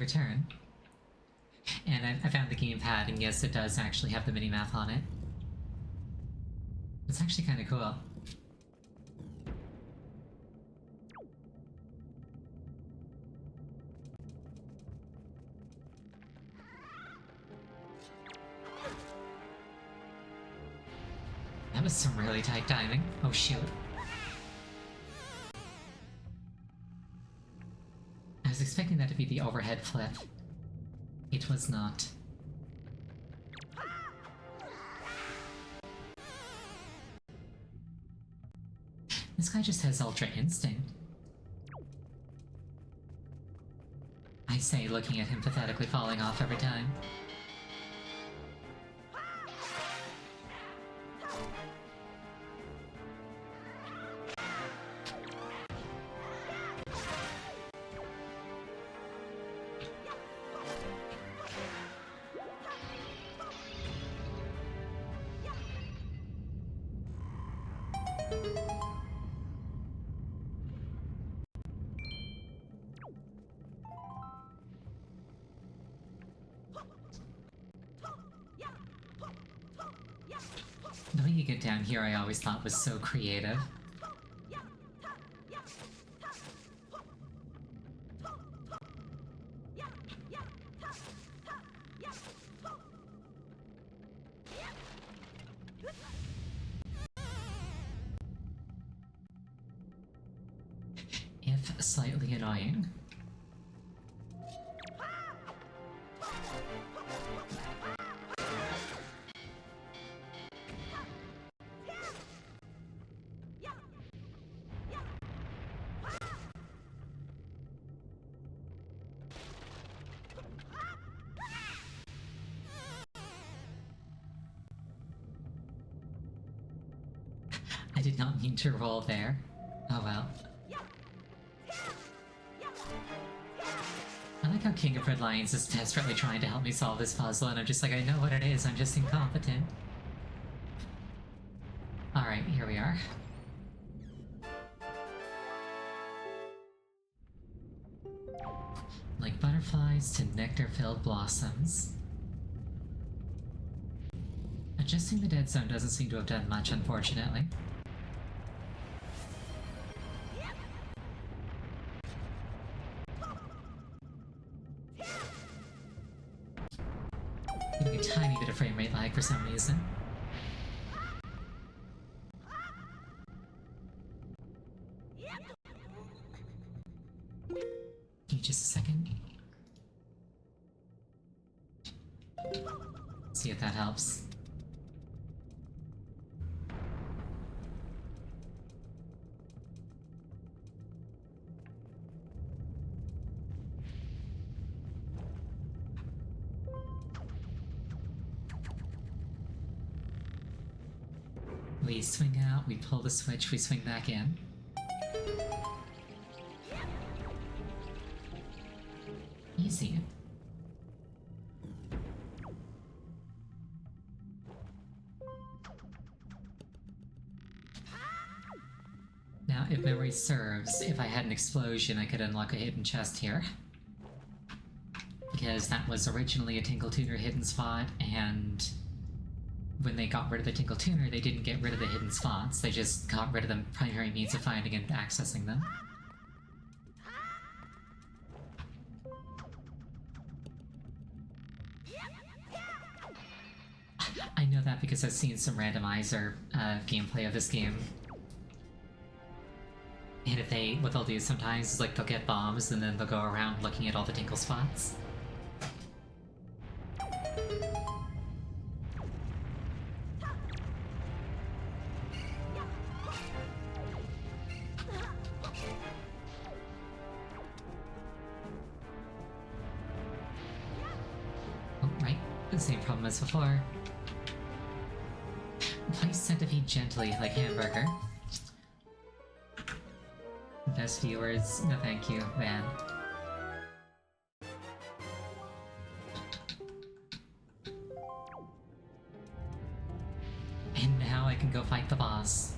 return. And I found the gamepad, and yes, it does actually have the mini-map on it. It's actually kind of cool. That was some really tight timing. Oh shoot. I was expecting that to be the overhead flip. It was not. This guy just has Ultra Instinct. I say, looking at him pathetically falling off every time. The way you get down here I always thought was so creative. If slightly annoying. I did not mean to roll there. Oh well. I like how King of Red Lions is desperately trying to help me solve this puzzle, and I'm just like, I know what it is, I'm just incompetent. Alright, here we are. Like butterflies to nectar-filled blossoms. Adjusting the dead zone doesn't seem to have done much, unfortunately. Getting a tiny bit of frame rate lag for some reason. Give me just a second. See if that helps. We swing out, we pull the switch, we swing back in. Easy. Now, if memory serves, if I had an explosion, I could unlock a hidden chest here. Because that was originally a Tinkle Tuner hidden spot, and when they got rid of the Tinkle Tuner, they didn't get rid of the hidden spots, they just got rid of the primary means of finding and accessing them. I know that because I've seen some randomizer gameplay of this game. And what they'll do sometimes is like they'll get bombs and then they'll go around looking at all the tinkle spots. Oh, right. The same problem as before. Place centipede gently, like hamburger. Best viewers, no thank you, man. And now I can go fight the boss.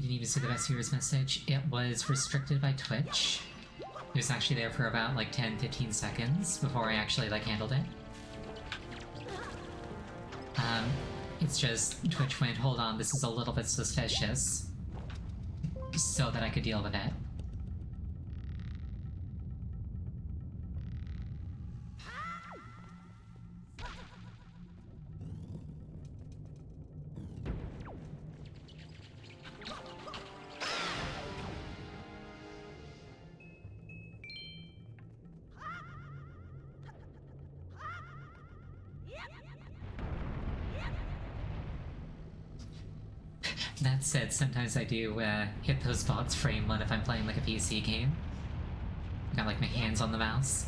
didn't even see the best viewers message. It was restricted by Twitch. It was actually there for about like 10-15 seconds before I actually like handled it. It's just Twitch went, hold on, this is a little bit suspicious, so that I could deal with it. That said, sometimes I do hit those bots frame one if I'm playing like a PC game. Got like my hands on the mouse.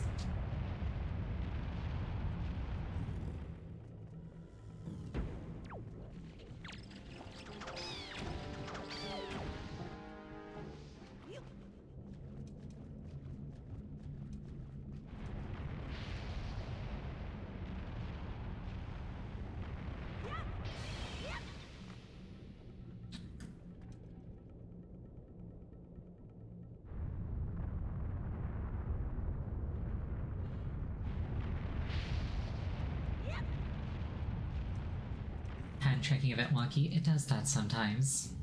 Hand tracking a bit wonky, it does that sometimes.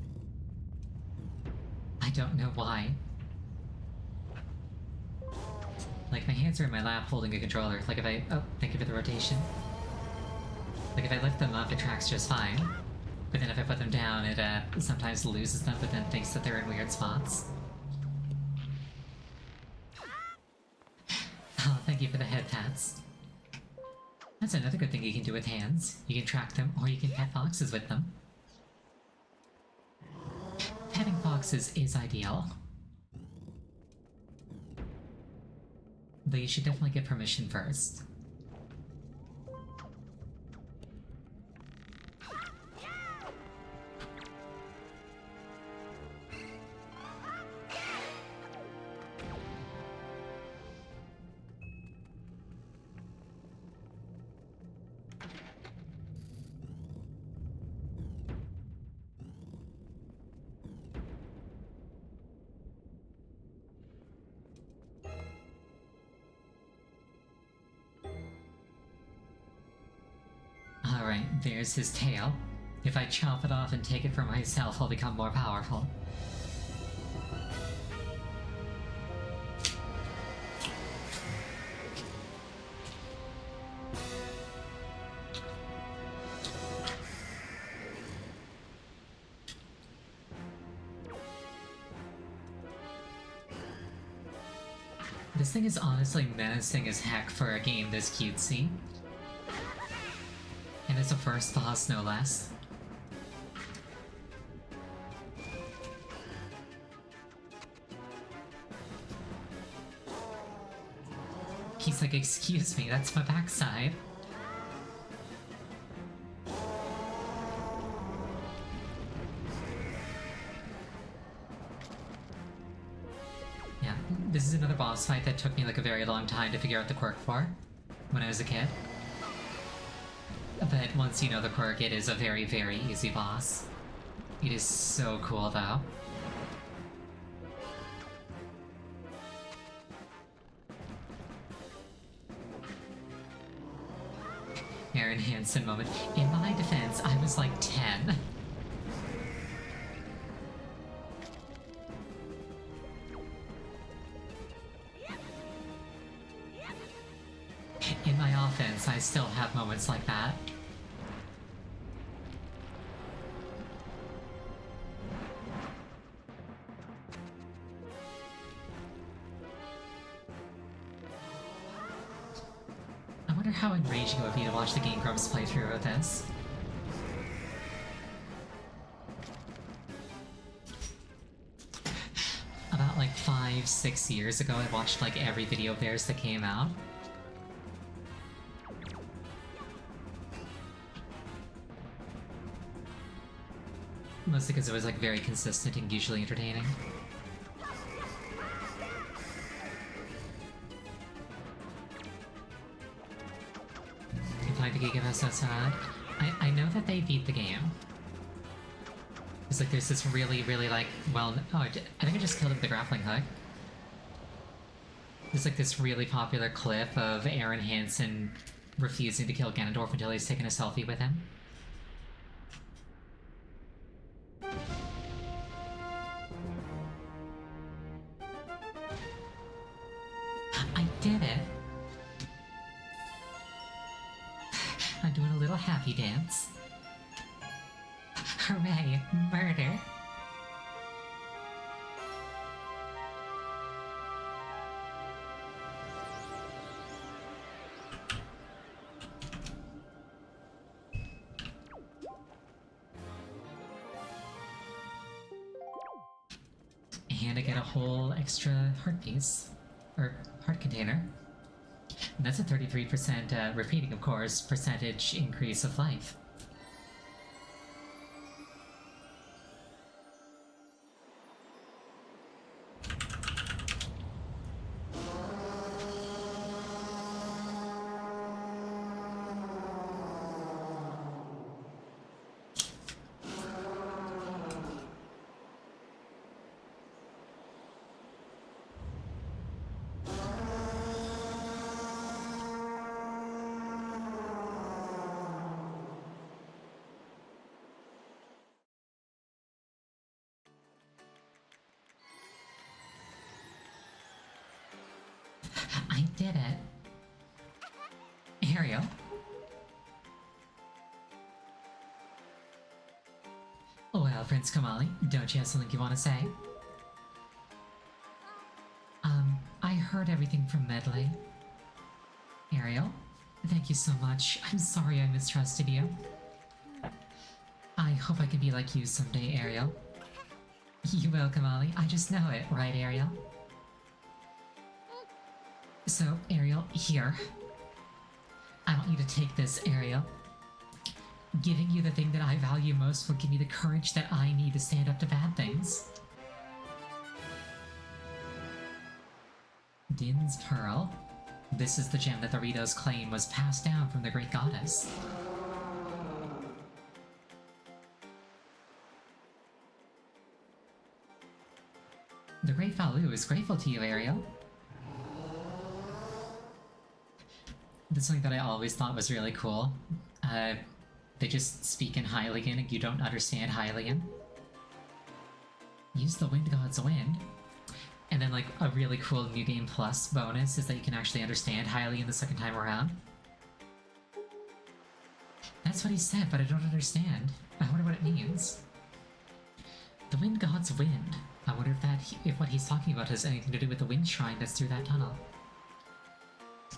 I don't know why. Like, my hands are in my lap holding a controller. Like if I... oh, thank you for the rotation. Like if I lift them up, it tracks just fine. But then if I put them down, it sometimes loses them, but then thinks that they're in weird spots. Oh, thank you for the head pats. That's another good thing you can do with hands. You can track them, or you can pet foxes with them. Petting foxes is ideal. Though you should definitely get permission first. Alright, there's his tail. If I chop it off and take it for myself, I'll become more powerful. This thing is honestly menacing as heck for a game this cutesy. And it's a first boss, no less. He's like, excuse me, that's my backside. Yeah, this is another boss fight that took me like a very long time to figure out the quirk for when I was a kid. But once you know the quirk, it is a very, very easy boss. It is so cool, though. Aaron Hansen moment. In my defense, I was like 10. In my offense, I still have moments like that. I wonder how enraging it would be to watch the Game Grumps play through with this. About like 5-6 years ago, I watched like every video of theirs that came out. Mostly because it was like very consistent and usually entertaining. Apply the Giga so sad. I know that they beat the game. It's like there's this really, really like, well, oh, I think I just killed him with the grappling hook. There's like this really popular clip of Aaron Hansen refusing to kill Ganondorf until he's taken a selfie with him. I did it! I'm doing a little happy dance. Hooray! Murder! And I get a whole extra heart piece. Or heart container. And that's a 33% repeating, of course, percentage increase of life. I did it. Ariel? Well, Prince Kamali, don't you have something you want to say? I heard everything from Medley. Ariel, thank you so much. I'm sorry I mistrusted you. I hope I can be like you someday, Ariel. You will, Kamali. I just know it, right, Ariel? So, Ariel, here. I want you to take this, Ariel. Giving you the thing that I value most will give me the courage that I need to stand up to bad things. Din's Pearl. This is the gem that the Ritos claim was passed down from the Great Goddess. The Great Falu is grateful to you, Ariel. That's something that I always thought was really cool. They just speak in Hylian and you don't understand Hylian. Use the Wind God's Wind. And then like a really cool New Game Plus bonus is that you can actually understand Hylian the second time around. That's what he said, but I don't understand. I wonder what it means. The Wind God's Wind. I wonder if what he's talking about has anything to do with the Wind Shrine that's through that tunnel.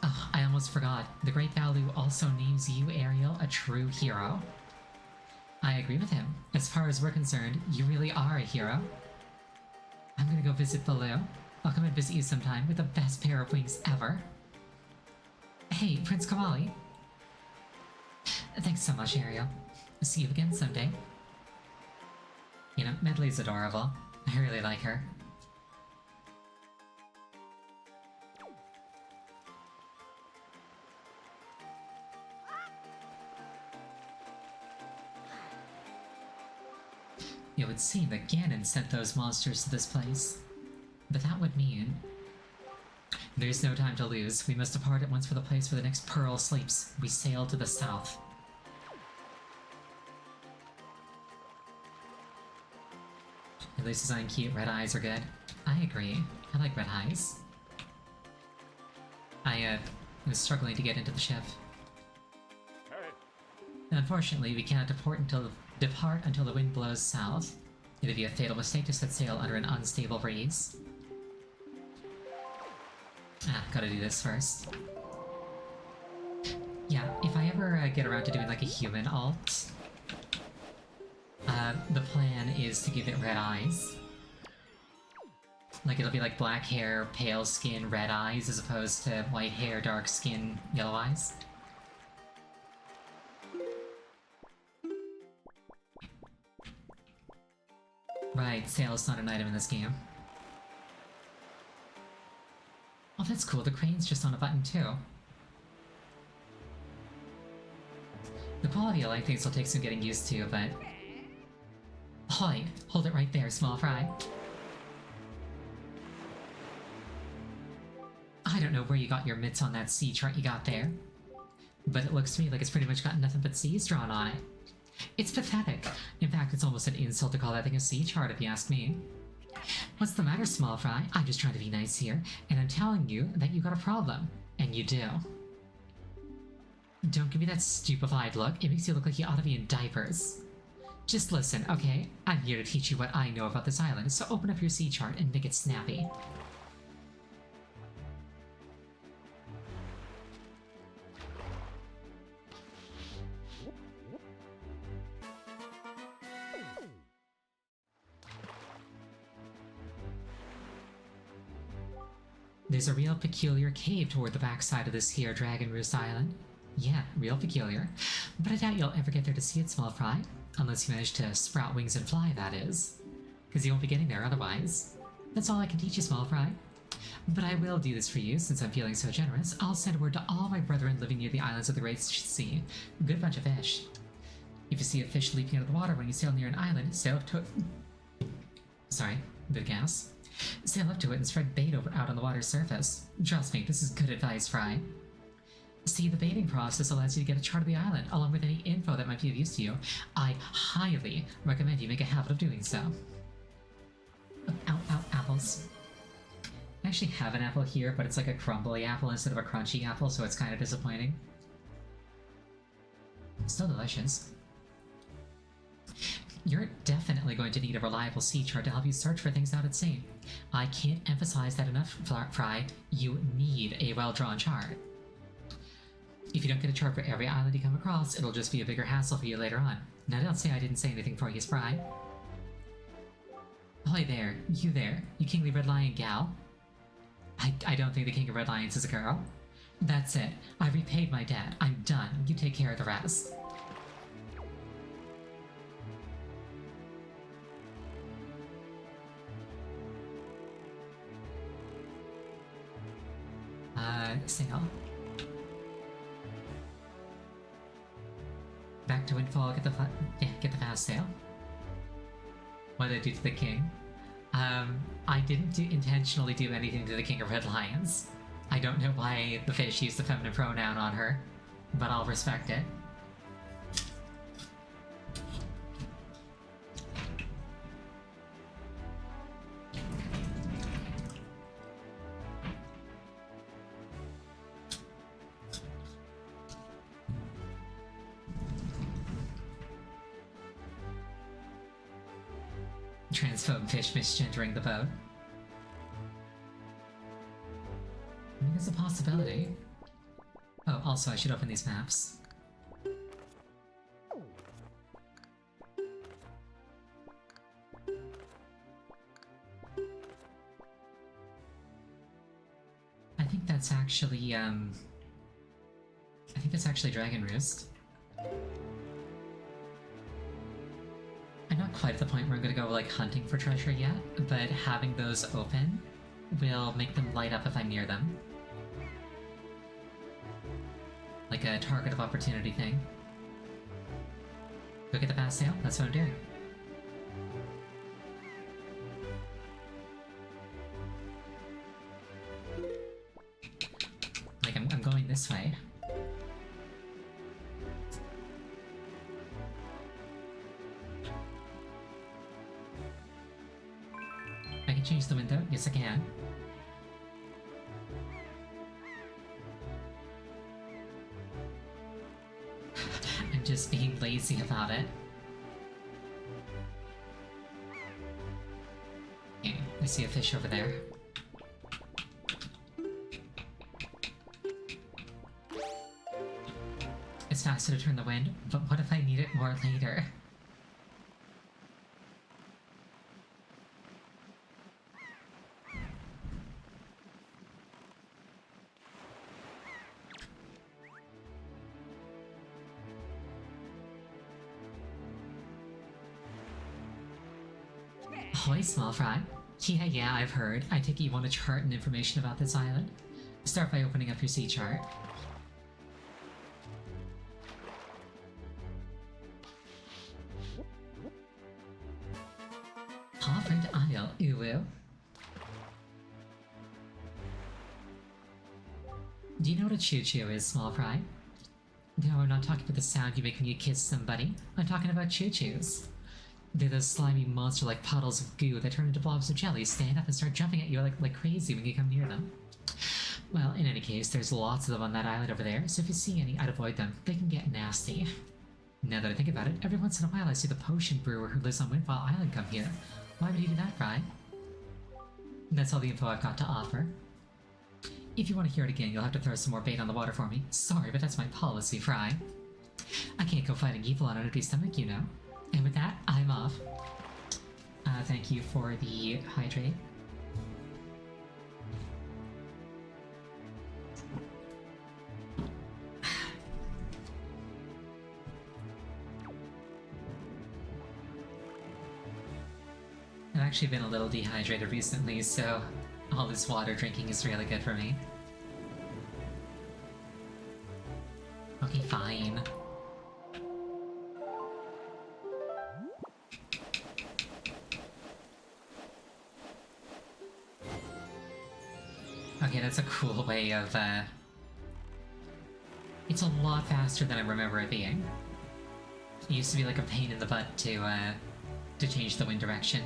Oh, I almost forgot. The Great Balu also names you, Ariel, a true hero. I agree with him. As far as we're concerned, you really are a hero. I'm gonna go visit Balu. I'll come and visit you sometime with the best pair of wings ever. Hey, Prince Kamali. Thanks so much, Ariel. See you again someday. You know, Medley's adorable. I really like her. It would seem that Ganon sent those monsters to this place. But that would mean... There's no time to lose. We must depart at once for the place where the next Pearl sleeps. We sail to the south. At least design cute, red eyes are good. I agree. I like red eyes. I was struggling to get into the ship. Unfortunately, we cannot depart until the wind blows south. It would be a fatal mistake to set sail under an unstable breeze. Ah, gotta do this first. Yeah, if I ever get around to doing like a human alt, the plan is to give it red eyes. Like it'll be like black hair, pale skin, red eyes, as opposed to white hair, dark skin, yellow eyes. Right, sail is not an item in this game. Oh, that's cool. The crane's just on a button, too. The quality of life things will take some getting used to, but... Ahoy! Hold it right there, small fry. I don't know where you got your mitts on that sea chart you got there, but it looks to me like it's pretty much got nothing but seas drawn on it. It's pathetic. In fact, it's almost an insult to call that thing a sea chart if you ask me. What's the matter, small fry? I'm just trying to be nice here, and I'm telling you that you got a problem. And you do. Don't give me that stupefied look. It makes you look like you ought to be in diapers. Just listen, okay? I'm here to teach you what I know about this island, so open up your sea chart and make it snappy. There's a real peculiar cave toward the backside of this here Dragon Roost Island. Yeah, real peculiar. But I doubt you'll ever get there to see it, small fry. Unless you manage to sprout wings and fly, that is. Because you won't be getting there otherwise. That's all I can teach you, small fry. But I will do this for you, since I'm feeling so generous. I'll send word to all my brethren living near the islands of the Great Sea. Good bunch of fish. If you see a fish leaping out of the water when you sail near an island, sail up to it. Sorry, bit of gas. Sail up to it and spread bait out on the water's surface. Trust me, this is good advice, Fry. See, the baiting process allows you to get a chart of the island, along with any info that might be of use to you. I highly recommend you make a habit of doing so. Ow, ow, apples. I actually have an apple here, but it's like a crumbly apple instead of a crunchy apple, so it's kind of disappointing. Still delicious. You're definitely going to need a reliable sea chart to help you search for things out at sea. I can't emphasize that enough, Fry. You need a well-drawn chart. If you don't get a chart for every island you come across, it'll just be a bigger hassle for you later on. Now don't say I didn't say anything for you, Fry. Ahoy there, you kingly red lion gal. I don't think the king of red lions is a girl. That's it. I repaid my debt. I'm done. You take care of the rest. Sail. Back to Windfall, get the fast sail. What did I do to the king? I didn't intentionally do anything to the King of Red Lions. I don't know why the fish used the feminine pronoun on her, but I'll respect it. Transphobe fish misgendering the boat. I mean, there's a possibility. Oh, also, I should open these maps. I think that's actually, I think that's actually Dragon Roost. I'm not quite at the point where I'm gonna go, like, hunting for treasure yet, but having those open will make them light up if I'm near them. Like a target of opportunity thing. Go get the fast sail? That's what I'm doing. Like, I'm going this way. I can change the window? Yes, I can. I'm just being lazy about it. Okay, I see a fish over there. It's faster to turn the wind, but what if I need it more later? Ahoy, small fry. Yeah, I've heard. I take it you want a chart and information about this island? Start by opening up your sea chart. Uwu. Do you know what a choo-choo is, small fry? No, I'm not talking about the sound you make when you kiss somebody. I'm talking about choo-choos. They're those slimy monster-like puddles of goo that turn into blobs of jelly, stand up and start jumping at you like crazy when you come near them. Well, in any case, there's lots of them on that island over there, so if you see any, I'd avoid them. They can get nasty. Now that I think about it, every once in a while I see the potion brewer who lives on Windfall Island come here. Why would he do that, Fry? That's all the info I've got to offer. If you want to hear it again, you'll have to throw some more bait on the water for me. Sorry, but that's my policy, Fry. I can't go fighting evil on an empty stomach, you know. And with that, I'm off. Thank you for the hydrate. I've actually been a little dehydrated recently, so all this water drinking is really good for me. Okay, fine. Okay, that's a cool way of, It's a lot faster than I remember it being. It used to be like a pain in the butt to change the wind direction.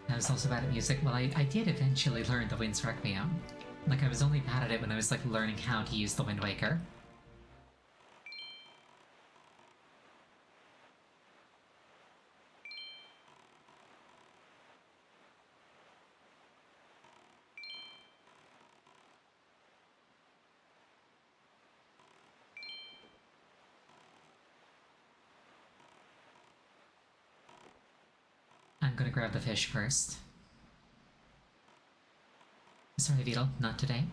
I was also bad at music. Well, I did eventually learn the Wind's Requiem. Like, I was only bad at it when I was, like, learning how to use the Wind Waker. I'm gonna grab the fish first. Sorry, Beetle, not today.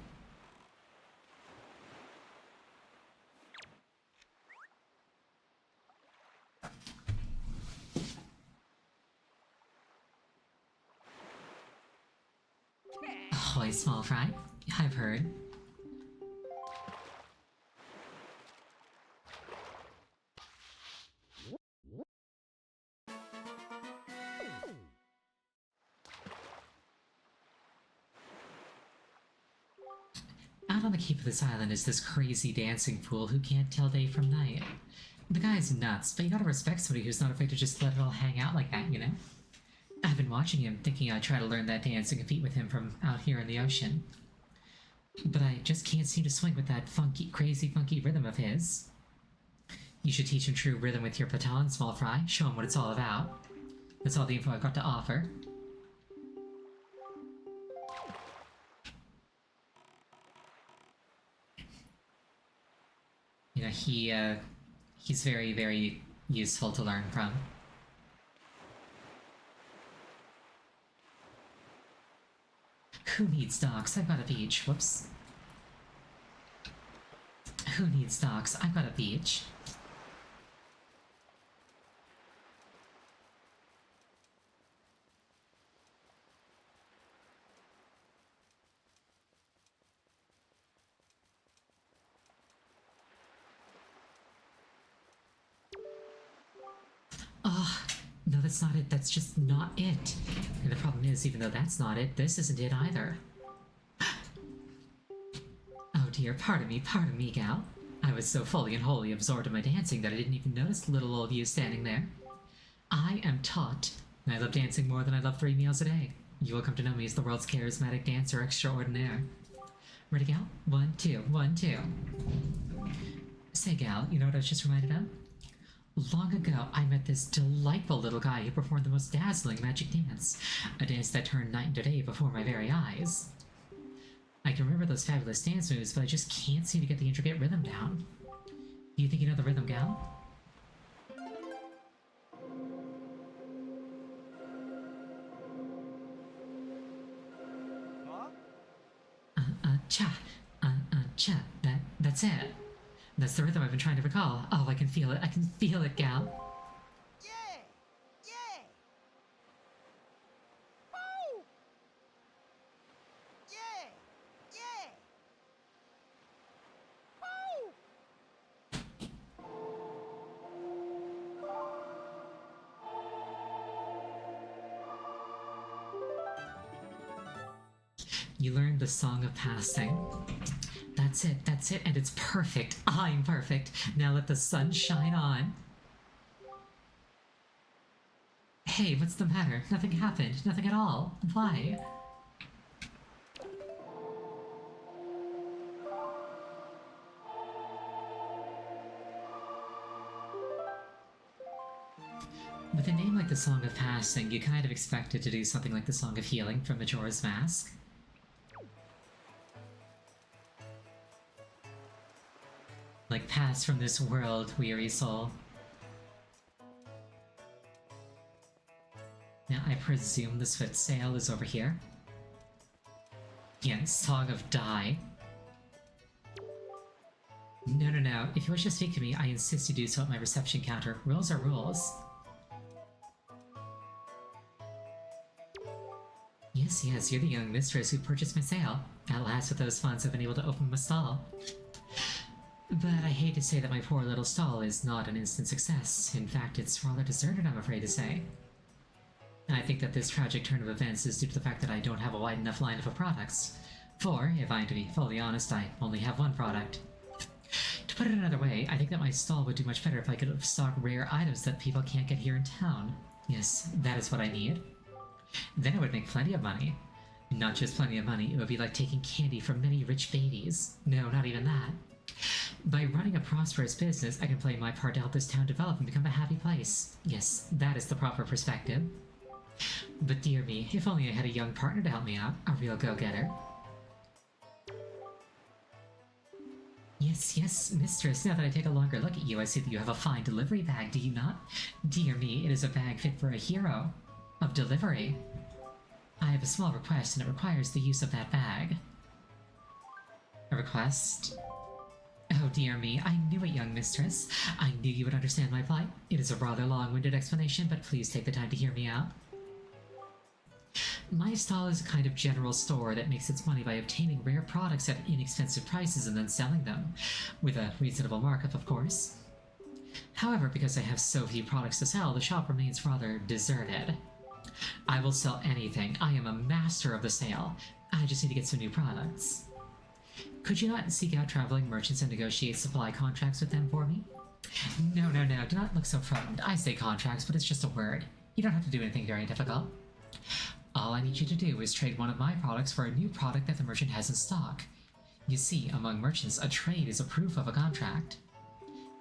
Ahoy, small fry. I've heard. Out on the cape of this island is this crazy dancing fool who can't tell day from night. The guy's nuts, but you gotta respect somebody who's not afraid to just let it all hang out like that, you know? I've been watching him, thinking I'd try to learn that dance and compete with him from out here in the ocean. But I just can't seem to swing with that crazy funky rhythm of his. You should teach him true rhythm with your baton, small fry. Show him what it's all about. That's all the info I've got to offer. You know, he's very, very useful to learn from. Who needs docks? I've got a beach. Whoops. Who needs docks? I've got a beach. Oh, no, that's not it. That's just not it. And the problem is, even though that's not it, this isn't it either. Oh dear, pardon me, gal. I was so fully and wholly absorbed in my dancing that I didn't even notice little old you standing there. I am Tot, and I love dancing more than I love 3 meals a day. You will come to know me as the world's charismatic dancer extraordinaire. Ready, gal? 1, 2, 1, 2. Say, gal, you know what I was just reminded of? Long ago, I met this delightful little guy who performed the most dazzling magic dance. A dance that turned night into day before my very eyes. I can remember those fabulous dance moves, but I just can't seem to get the intricate rhythm down. Do you think you know the rhythm, gal? Cha. Cha. That's it. That's the rhythm I've been trying to recall. Oh, I can feel it. I can feel it, gal. Yeah! Yeah! Oh! Yeah! You learned the Song of Passing. That's it, and it's perfect. I'm perfect. Now let the sun shine on. Hey, what's the matter? Nothing happened. Nothing at all. Why? With a name like the Song of Passing, you kind of expect it to do something like the Song of Healing from Majora's Mask. Like, pass from this world, weary soul. Now, I presume the Swift Sail is over here. Yes, Song of Die. No. If you wish to speak to me, I insist you do so at my reception counter. Rules are rules. Yes, you're the young mistress who purchased my sail. At last, with those funds, I've been able to open my stall. But I hate to say that my poor little stall is not an instant success. In fact, it's rather deserted, I'm afraid to say. And I think that this tragic turn of events is due to the fact that I don't have a wide enough lineup of products. For, if I'm to be fully honest, I only have one product. To put it another way, I think that my stall would do much better if I could stock rare items that people can't get here in town. Yes, that is what I need. Then I would make plenty of money. Not just plenty of money, it would be like taking candy from many rich babies. No, not even that. By running a prosperous business, I can play my part to help this town develop and become a happy place. Yes, that is the proper perspective. But dear me, if only I had a young partner to help me out, a real go-getter. Yes, mistress, now that I take a longer look at you, I see that you have a fine delivery bag, do you not? Dear me, it is a bag fit for a hero of delivery. I have a small request, and it requires the use of that bag. A request? Oh dear me, I knew it, young mistress. I knew you would understand my plight. It is a rather long-winded explanation, but please take the time to hear me out. My stall is a kind of general store that makes its money by obtaining rare products at inexpensive prices and then selling them, with a reasonable markup, of course. However, because I have so few products to sell, the shop remains rather deserted. I will sell anything. I am a master of the sale. I just need to get some new products. Could you not seek out traveling merchants and negotiate supply contracts with them for me? No, do not look so frightened. I say contracts, but it's just a word. You don't have to do anything very difficult. All I need you to do is trade one of my products for a new product that the merchant has in stock. You see, among merchants, a trade is a proof of a contract.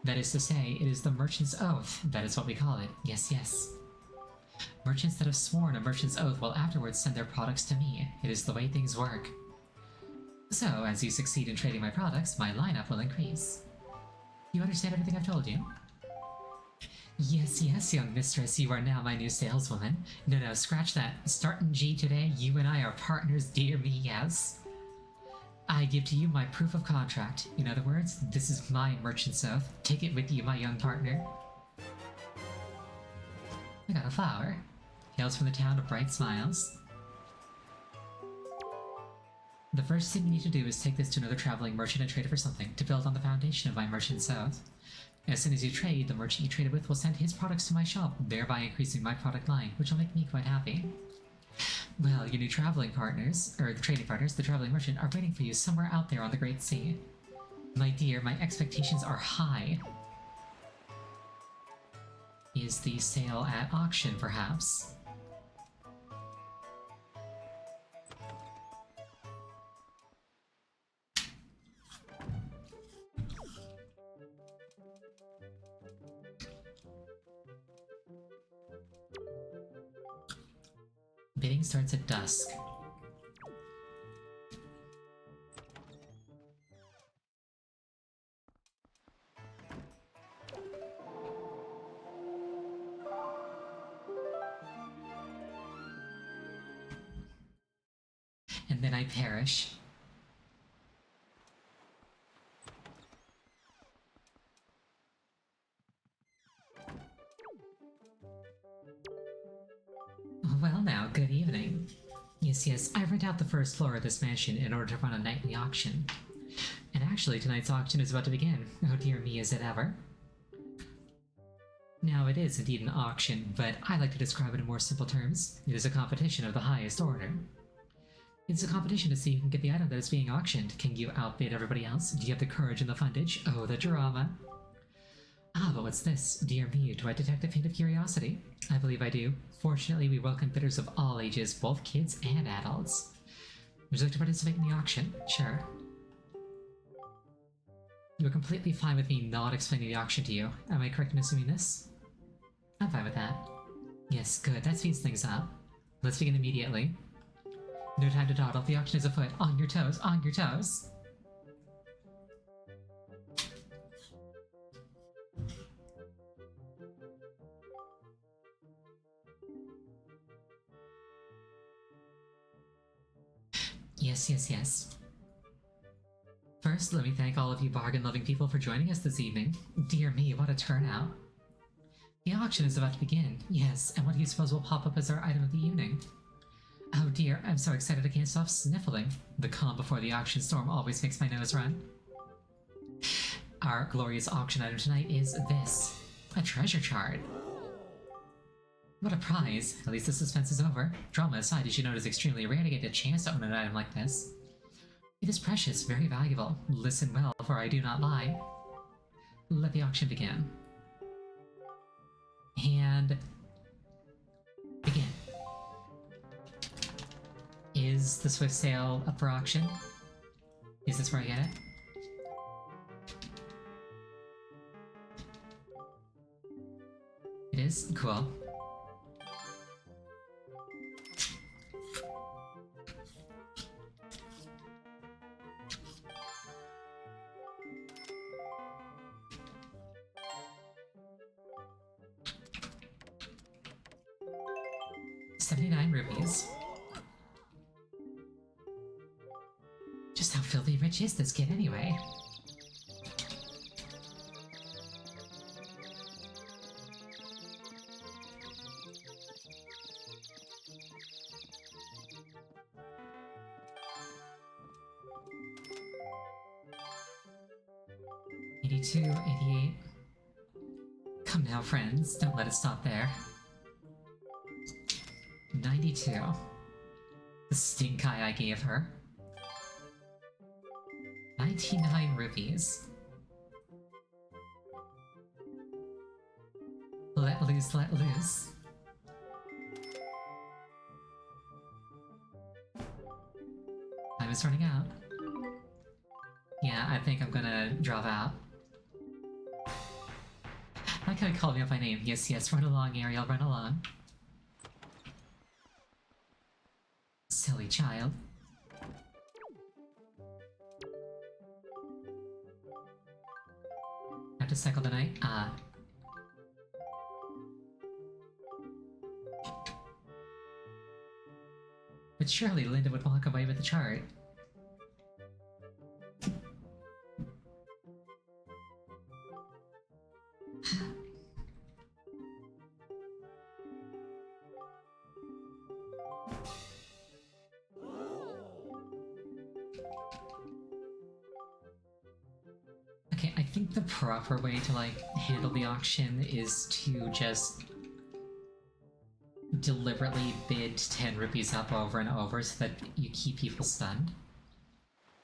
That is to say, it is the merchant's oath. That is what we call it. Yes. Merchants that have sworn a merchant's oath will afterwards send their products to me. It is the way things work. So, as you succeed in trading my products, my lineup will increase. You understand everything I've told you? Yes, young mistress, you are now my new saleswoman. No, scratch that. Starting G today, you and I are partners, dear me, yes. I give to you my proof of contract. In other words, this is my merchant's oath. Take it with you, my young partner. I got a flower. Hails from the town of bright smiles. The first thing you need to do is take this to another traveling merchant and trade it for something, to build on the foundation of my merchant's oath. As soon as you trade, the merchant you traded with will send his products to my shop, thereby increasing my product line, which will make me quite happy. Well, your new traveling partners, or the trading partners, the traveling merchant, are waiting for you somewhere out there on the Great Sea. My dear, my expectations are high. Is the sale at auction, perhaps? Bidding starts at dusk. And then I perish. Well now, good evening. Yes, I rent out the first floor of this mansion in order to run a nightly auction. And actually, tonight's auction is about to begin. Oh dear me, is it ever? Now, it is indeed an auction, but I like to describe it in more simple terms. It is a competition of the highest order. It's a competition to see who can get the item that is being auctioned. Can you outbid everybody else? Do you have the courage and the fundage? Oh, the drama. Ah, but what's this? Dear me, do I detect a hint of curiosity? I believe I do. Fortunately, we welcome bidders of all ages, both kids and adults. Would you like to participate in the auction? Sure. You're completely fine with me not explaining the auction to you. Am I correct in assuming this? I'm fine with that. Yes, good. That speeds things up. Let's begin immediately. No time to dawdle. The auction is afoot. On your toes. On your toes. Yes. First, let me thank all of you bargain-loving people for joining us this evening. Dear me, what a turnout. The auction is about to begin. Yes, and what do you suppose will pop up as our item of the evening? Oh dear, I'm so excited I can't stop sniffling. The calm before the auction storm always makes my nose run. Our glorious auction item tonight is this. A treasure chart. What a prize. At least the suspense is over. Drama aside, you should know it is extremely rare to get a chance to own an item like this. It is precious, very valuable. Listen well, for I do not lie. Let the auction begin. And... begin. Is the Swift Sale up for auction? Is this where I get it? It is? Cool. ₹79. Just how filthy rich is this kid anyway? $82, $88. Come now, friends, don't let it stop there. 92. The stink eye I gave her. 99 rupees. Let loose, let loose. Time is running out. Yeah, I think I'm gonna drop out. I could have called me up by name. Yes, run along, Ariel, run along. Silly child. Have to cycle the night? Ah. But surely Linda would walk away with the chart. Okay, I think the proper way to, like, handle the auction is to just deliberately bid 10 rupees up over and over so that you keep people stunned.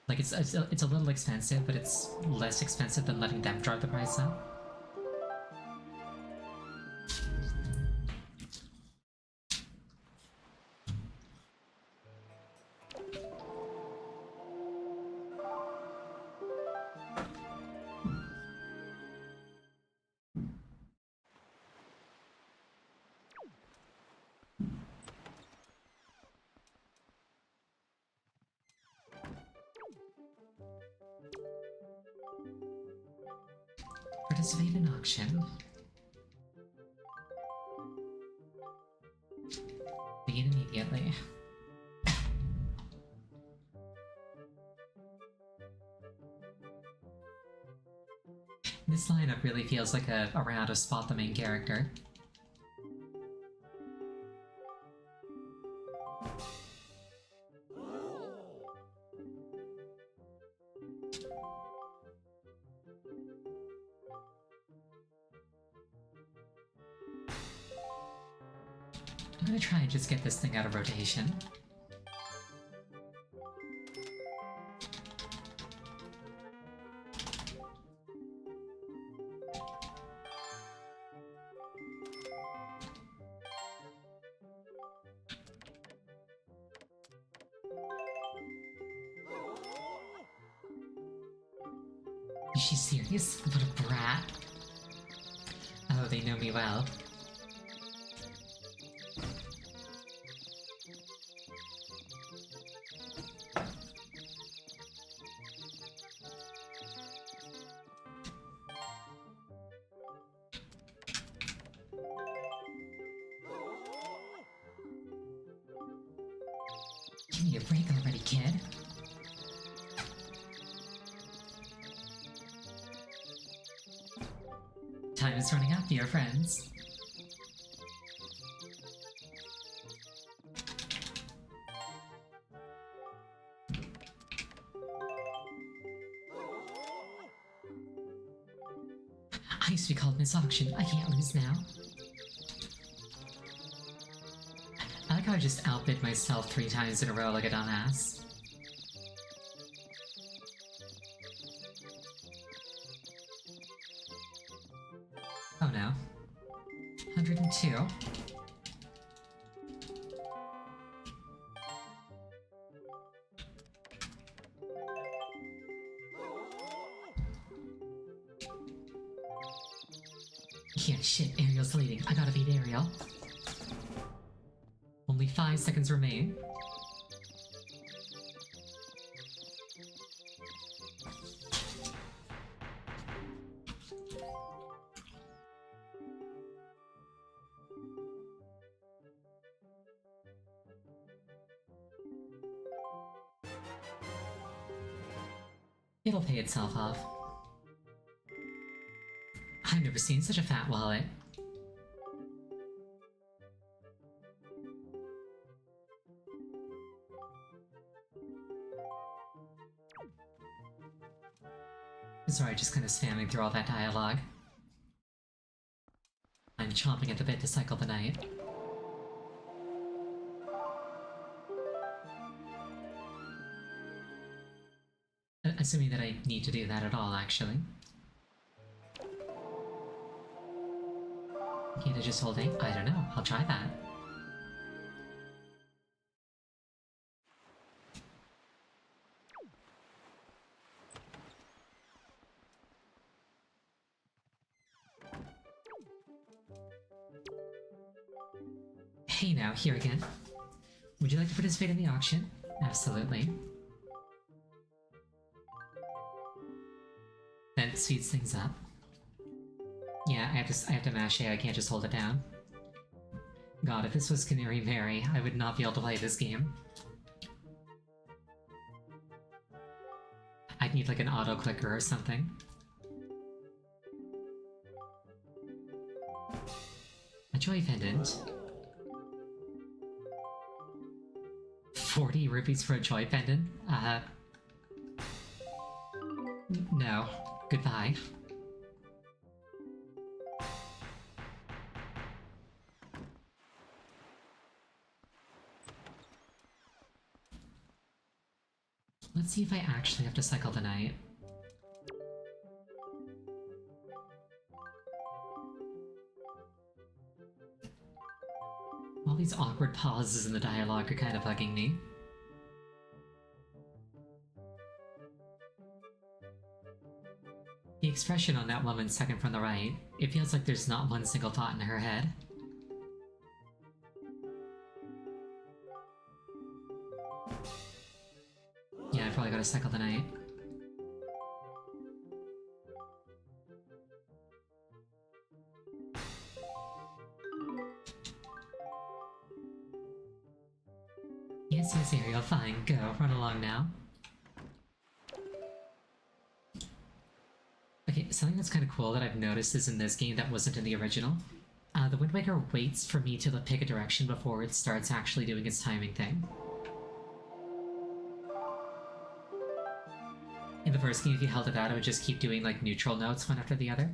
Like, it's a little expensive, but it's less expensive than letting them drive the price up. Participate in auction. Begin immediately. This lineup really feels like a round of Spot the Main Character. I'm gonna try and just get this thing out of rotation. Is she serious? What a brat. Oh, they know me well. Give me a break already, kid. Time is running out, dear friends. I used to be called Miss Auction. I can't lose now. I like how I just outbid myself 3 times in a row like a dumbass. Oh no. 102. Yeah, shit, Ariel's leading. I gotta beat Ariel. Only 5 seconds remain. It'll pay itself off. I've never seen such a fat wallet. Sorry, just kind of spamming through all that dialogue. I'm chomping at the bit to cycle the night. Assuming that I need to do that at all, actually. Can't I just hold A? I don't know. I'll try that. Hey now, here again. Would you like to participate in the auction? Absolutely. That speeds things up. Yeah, I have to mash A, I can't just hold it down. God, if this was Canary Mary, I would not be able to play this game. I'd need like an auto clicker or something. A joy pendant. 40 rupees for a joy pendant? No. Goodbye. Let's see if I actually have to cycle the night. All these awkward pauses in the dialogue are kind of bugging me. The expression on that woman's second from the right, it feels like there's not one single thought in her head. Yeah, I probably gotta cycle the night. Yes, Ariel, fine, go, run along now. Okay, something that's kind of cool that I've noticed is in this game that wasn't in the original. The Wind Waker waits for me to pick a direction before it starts actually doing its timing thing. In the first game, if you held it out, it would just keep doing like neutral notes one after the other.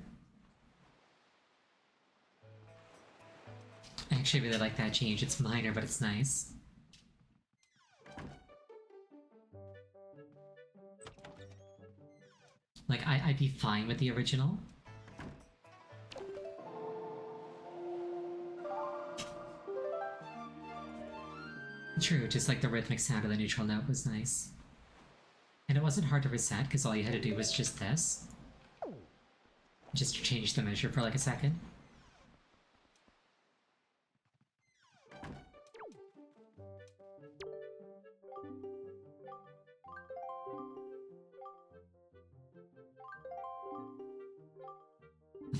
I actually really like that change. It's minor, but it's nice. Like, I'd be fine with the original. True, just like the rhythmic sound of the neutral note was nice. And it wasn't hard to reset, because all you had to do was just this. Just to change the measure for like a second.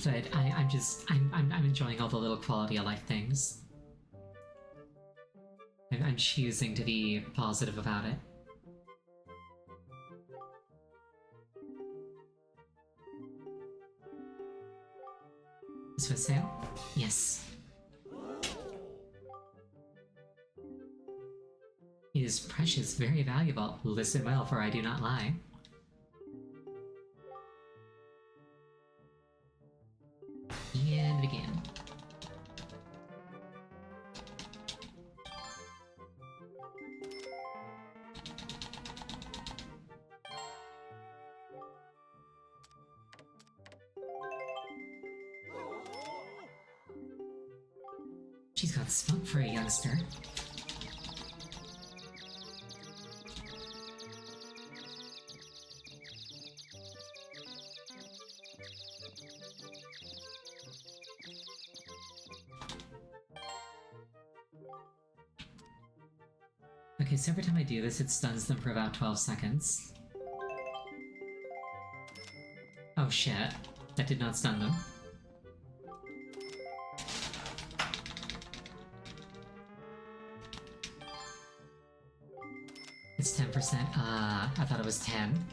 But I'm enjoying all the little quality of life things. I'm choosing to be positive about it. Swiss sale? Yes. It is precious, very valuable. Listen well, for I do not lie. And begin. She's got spunk for a youngster. Okay, so every time I do this, it stuns them for about 12 seconds. Oh shit. That did not stun them. It's 10%. I thought it was 10.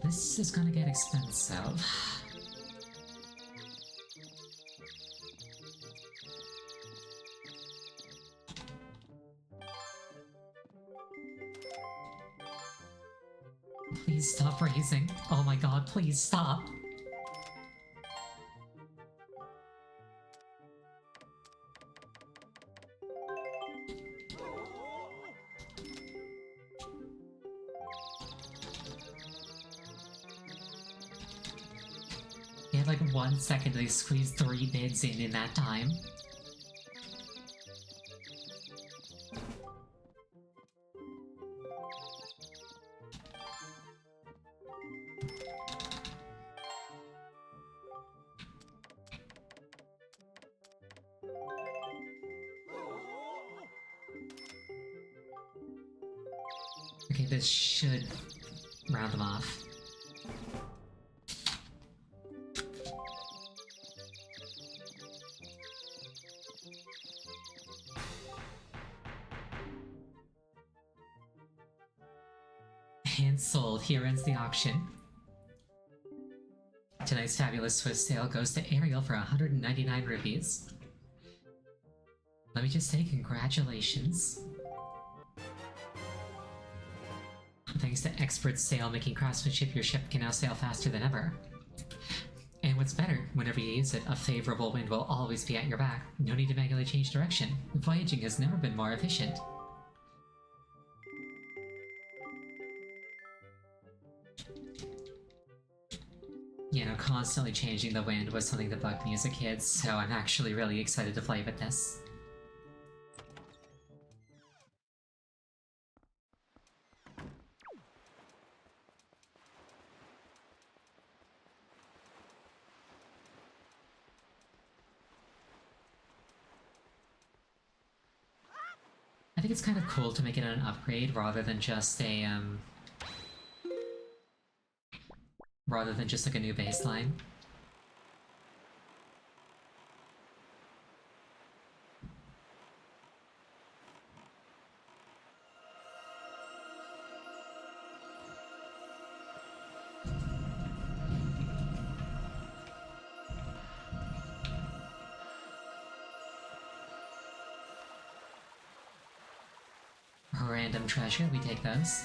This is gonna get expensive. Please stop raising. Oh my god, please stop. They had like 1 second, they squeezed 3 bids in that time. Okay, this should round them off. And sold. Here ends the auction. Tonight's fabulous Swiss sale goes to Ariel for 199 rupees. Let me just say congratulations. Thanks to expert sail-making craftsmanship, your ship can now sail faster than ever. And what's better, whenever you use it, a favorable wind will always be at your back. No need to manually change direction. Voyaging has never been more efficient. You know, constantly changing the wind was something that bugged me as a kid, so I'm actually really excited to play with this. I think it's kind of cool to make it an upgrade rather than just a, rather than just like a new baseline. Random treasure, we take those.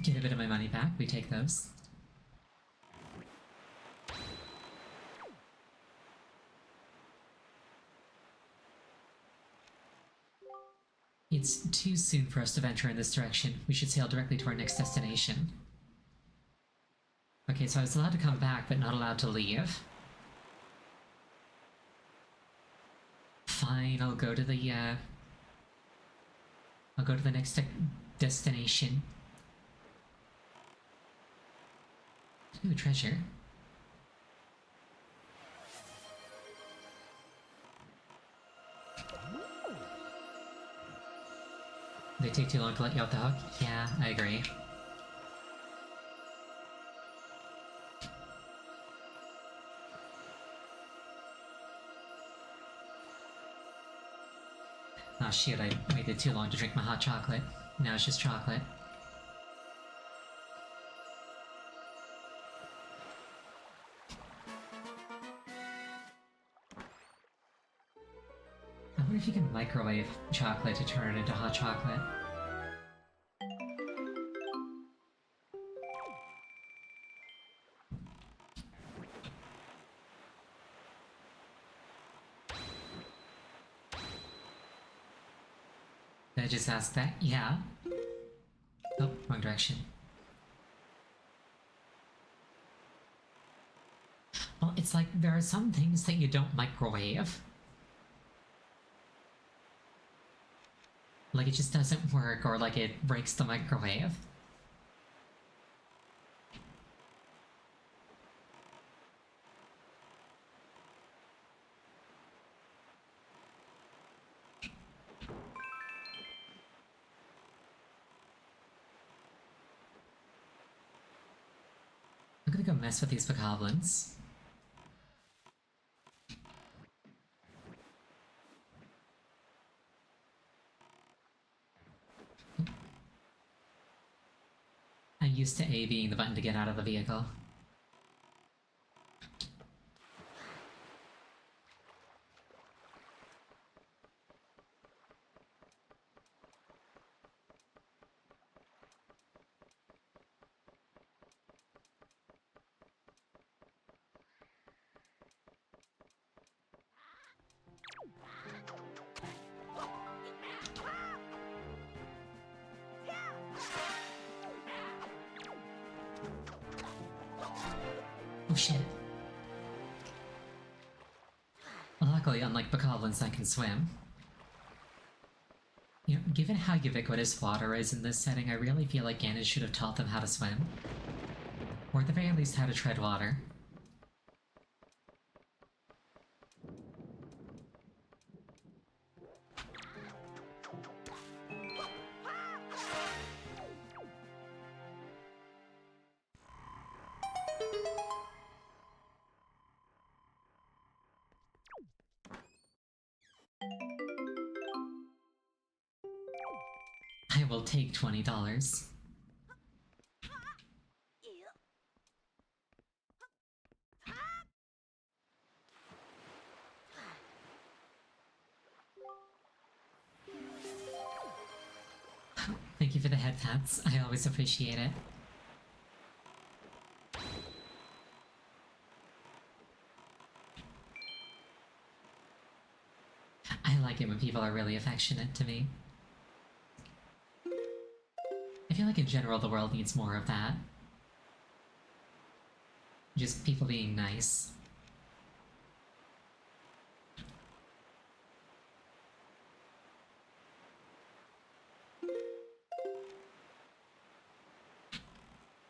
Get a bit of my money back, we take those. It's too soon for us to venture in this direction. We should sail directly to our next destination. Okay, so I was allowed to come back, but not allowed to leave. Fine, I'll go to the, I'll go to the next destination. Ooh, treasure. They take too long to let you off the hook? Yeah, I agree. Oh shit, I waited too long to drink my hot chocolate. Now it's just chocolate. I wonder if you can microwave chocolate to turn it into hot chocolate. Did I just ask that? Yeah. Oh, wrong direction. Well, it's like there are some things that you don't microwave. Like it just doesn't work, or like it breaks the microwave. I'm gonna go mess with these bokoblins. I'm used to A being the button to get out of the vehicle. Oh shit. Luckily, unlike bokoblins, I can swim. You know, given how ubiquitous water is in this setting, I really feel like Ganon should have taught them how to swim. Or at the very least, how to tread water. I will take $20. Thank you for the head pats. I always appreciate it. I like it when people are really affectionate to me. I feel like in general the world needs more of that. Just people being nice.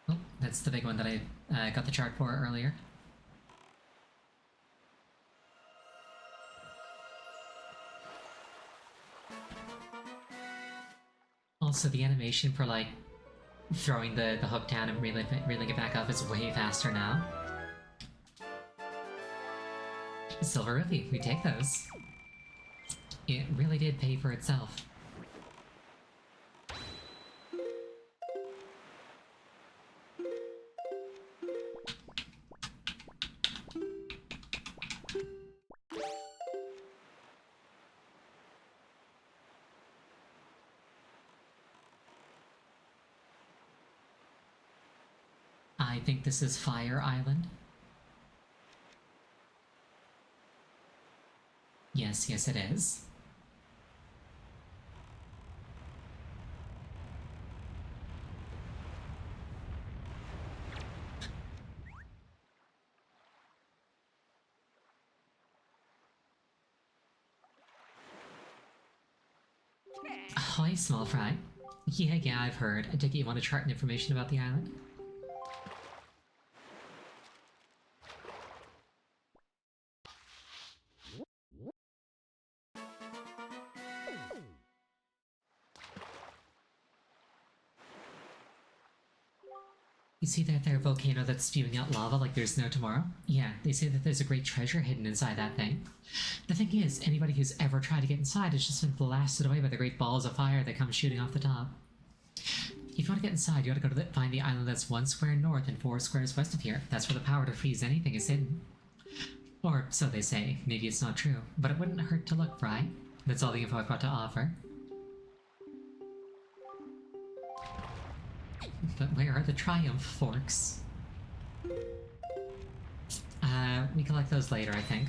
Oh, that's the big one that I got the chart for earlier. Also, the animation for like throwing the hook down and reeling it back up is way faster now. Silver Rupee, we take those. It really did pay for itself. I think this is Fire Island. Yes, yes it is. Hi, small fry. Yeah, I've heard. I take it you want to chart and information about the island? You see that there volcano that's spewing out lava like there's no tomorrow? Yeah, they say that there's a great treasure hidden inside that thing. The thing is, anybody who's ever tried to get inside has just been blasted away by the great balls of fire that come shooting off the top. If you want to get inside, you gotta go to find the island that's 1 square north and 4 squares west of here. That's where the power to freeze anything is hidden. Or so they say. Maybe it's not true, but it wouldn't hurt to look, right? That's all the info I've got to offer. But where are the Triumph forks? We collect those later, I think.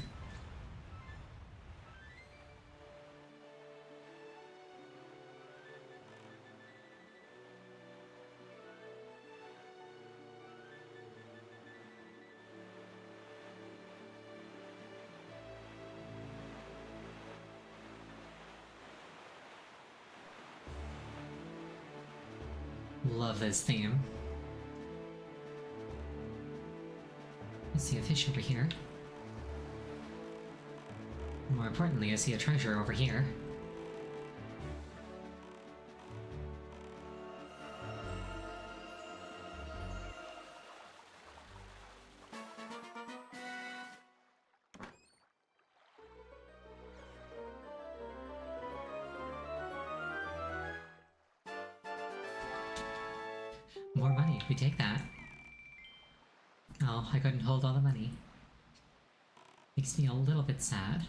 Love this theme. I see a fish over here. More importantly, I see a treasure over here. More money, we take that. Oh, I couldn't hold all the money. Makes me a little bit sad.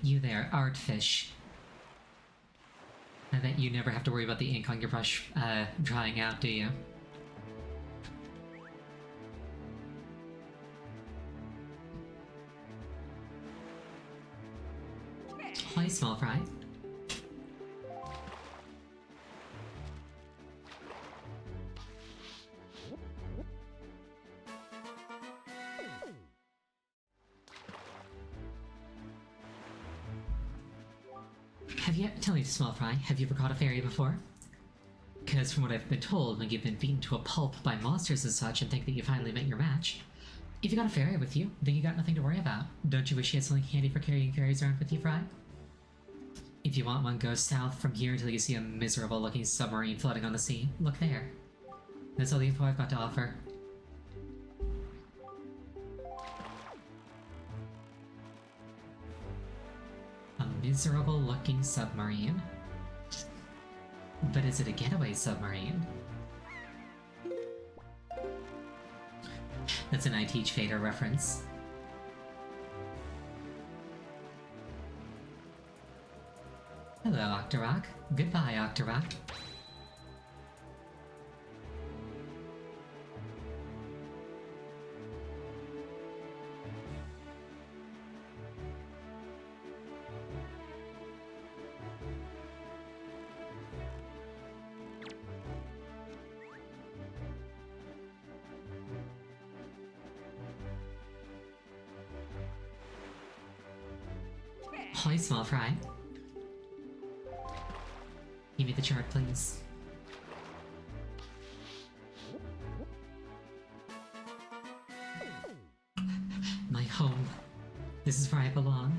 You there, Artfish. I bet you never have to worry about the ink on your brush drying out, do you? Hi, small fry. Tell me, small fry, have you ever caught a fairy before? Because from what I've been told, when you've been beaten to a pulp by monsters and such and think that you finally met your match, if you got a fairy with you, then you got nothing to worry about. Don't you wish you had something handy for carrying fairies around with you, Fry? If you want one, go south from here until you see a miserable-looking submarine floating on the sea. Look there. That's all the info I've got to offer. A miserable-looking submarine? But is it a getaway submarine? That's an I Teach Fader reference. Hello, Octorok. Goodbye, Octorok. Hi, small fry. Give me the chart, please. My home. This is where I belong.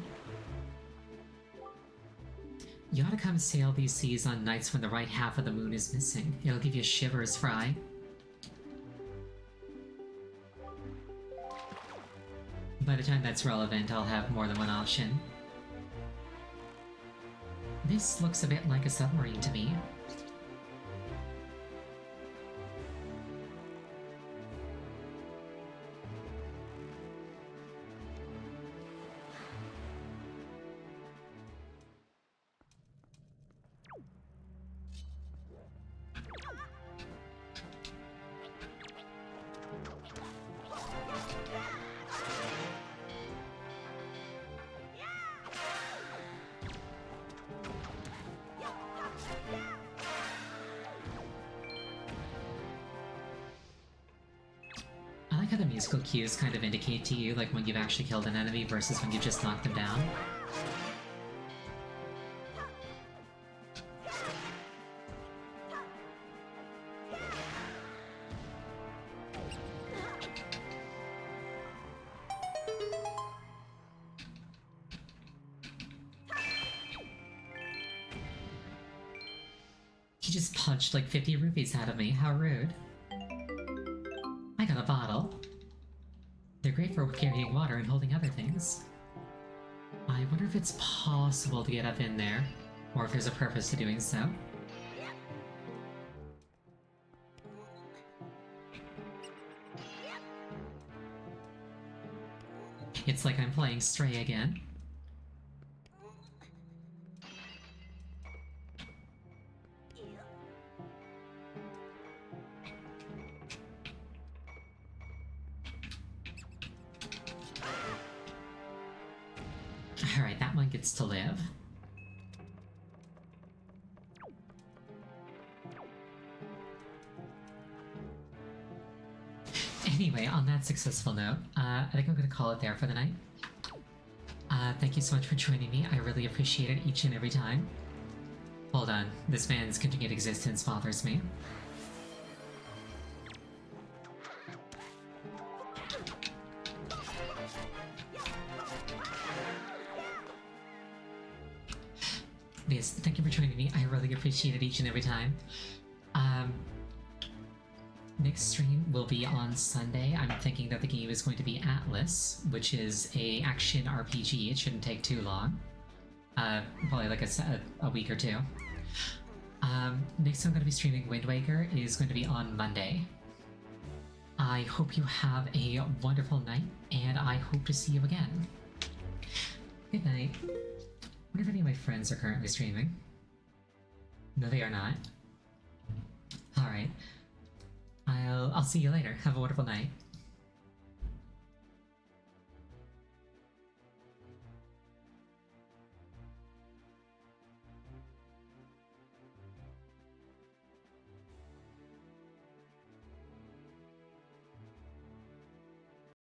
You ought to come sail these seas on nights when the right half of the moon is missing. It'll give you shivers, Fry. By the time that's relevant, I'll have more than one option. This looks a bit like a submarine to me. how the musical cues kind of indicate to you like when you've actually killed an enemy versus when you've just knocked them down. He just punched like 50 rupees out of me, how rude. I got a bottle. They're great for carrying water and holding other things. I wonder if it's possible to get up in there, or if there's a purpose to doing so. It's like I'm playing Stray again. Alright, that one gets to live. Anyway, on that successful note, I think I'm gonna call it there for the night. Thank you so much for joining me. I really appreciate it each and every time. Hold on, this man's continued existence bothers me. Yes, thank you for joining me. I really appreciate it each and every time. Next stream will be on Sunday. I'm thinking that the game is going to be Atlas, which is a action RPG. It shouldn't take too long. Probably like a week or two. Next I'm going to be streaming Wind Waker is going to be on Monday. I hope you have a wonderful night, and I hope to see you again. Good night. I wonder if any of my friends are currently streaming. No, they are not. Alright. I'll see you later. Have a wonderful night.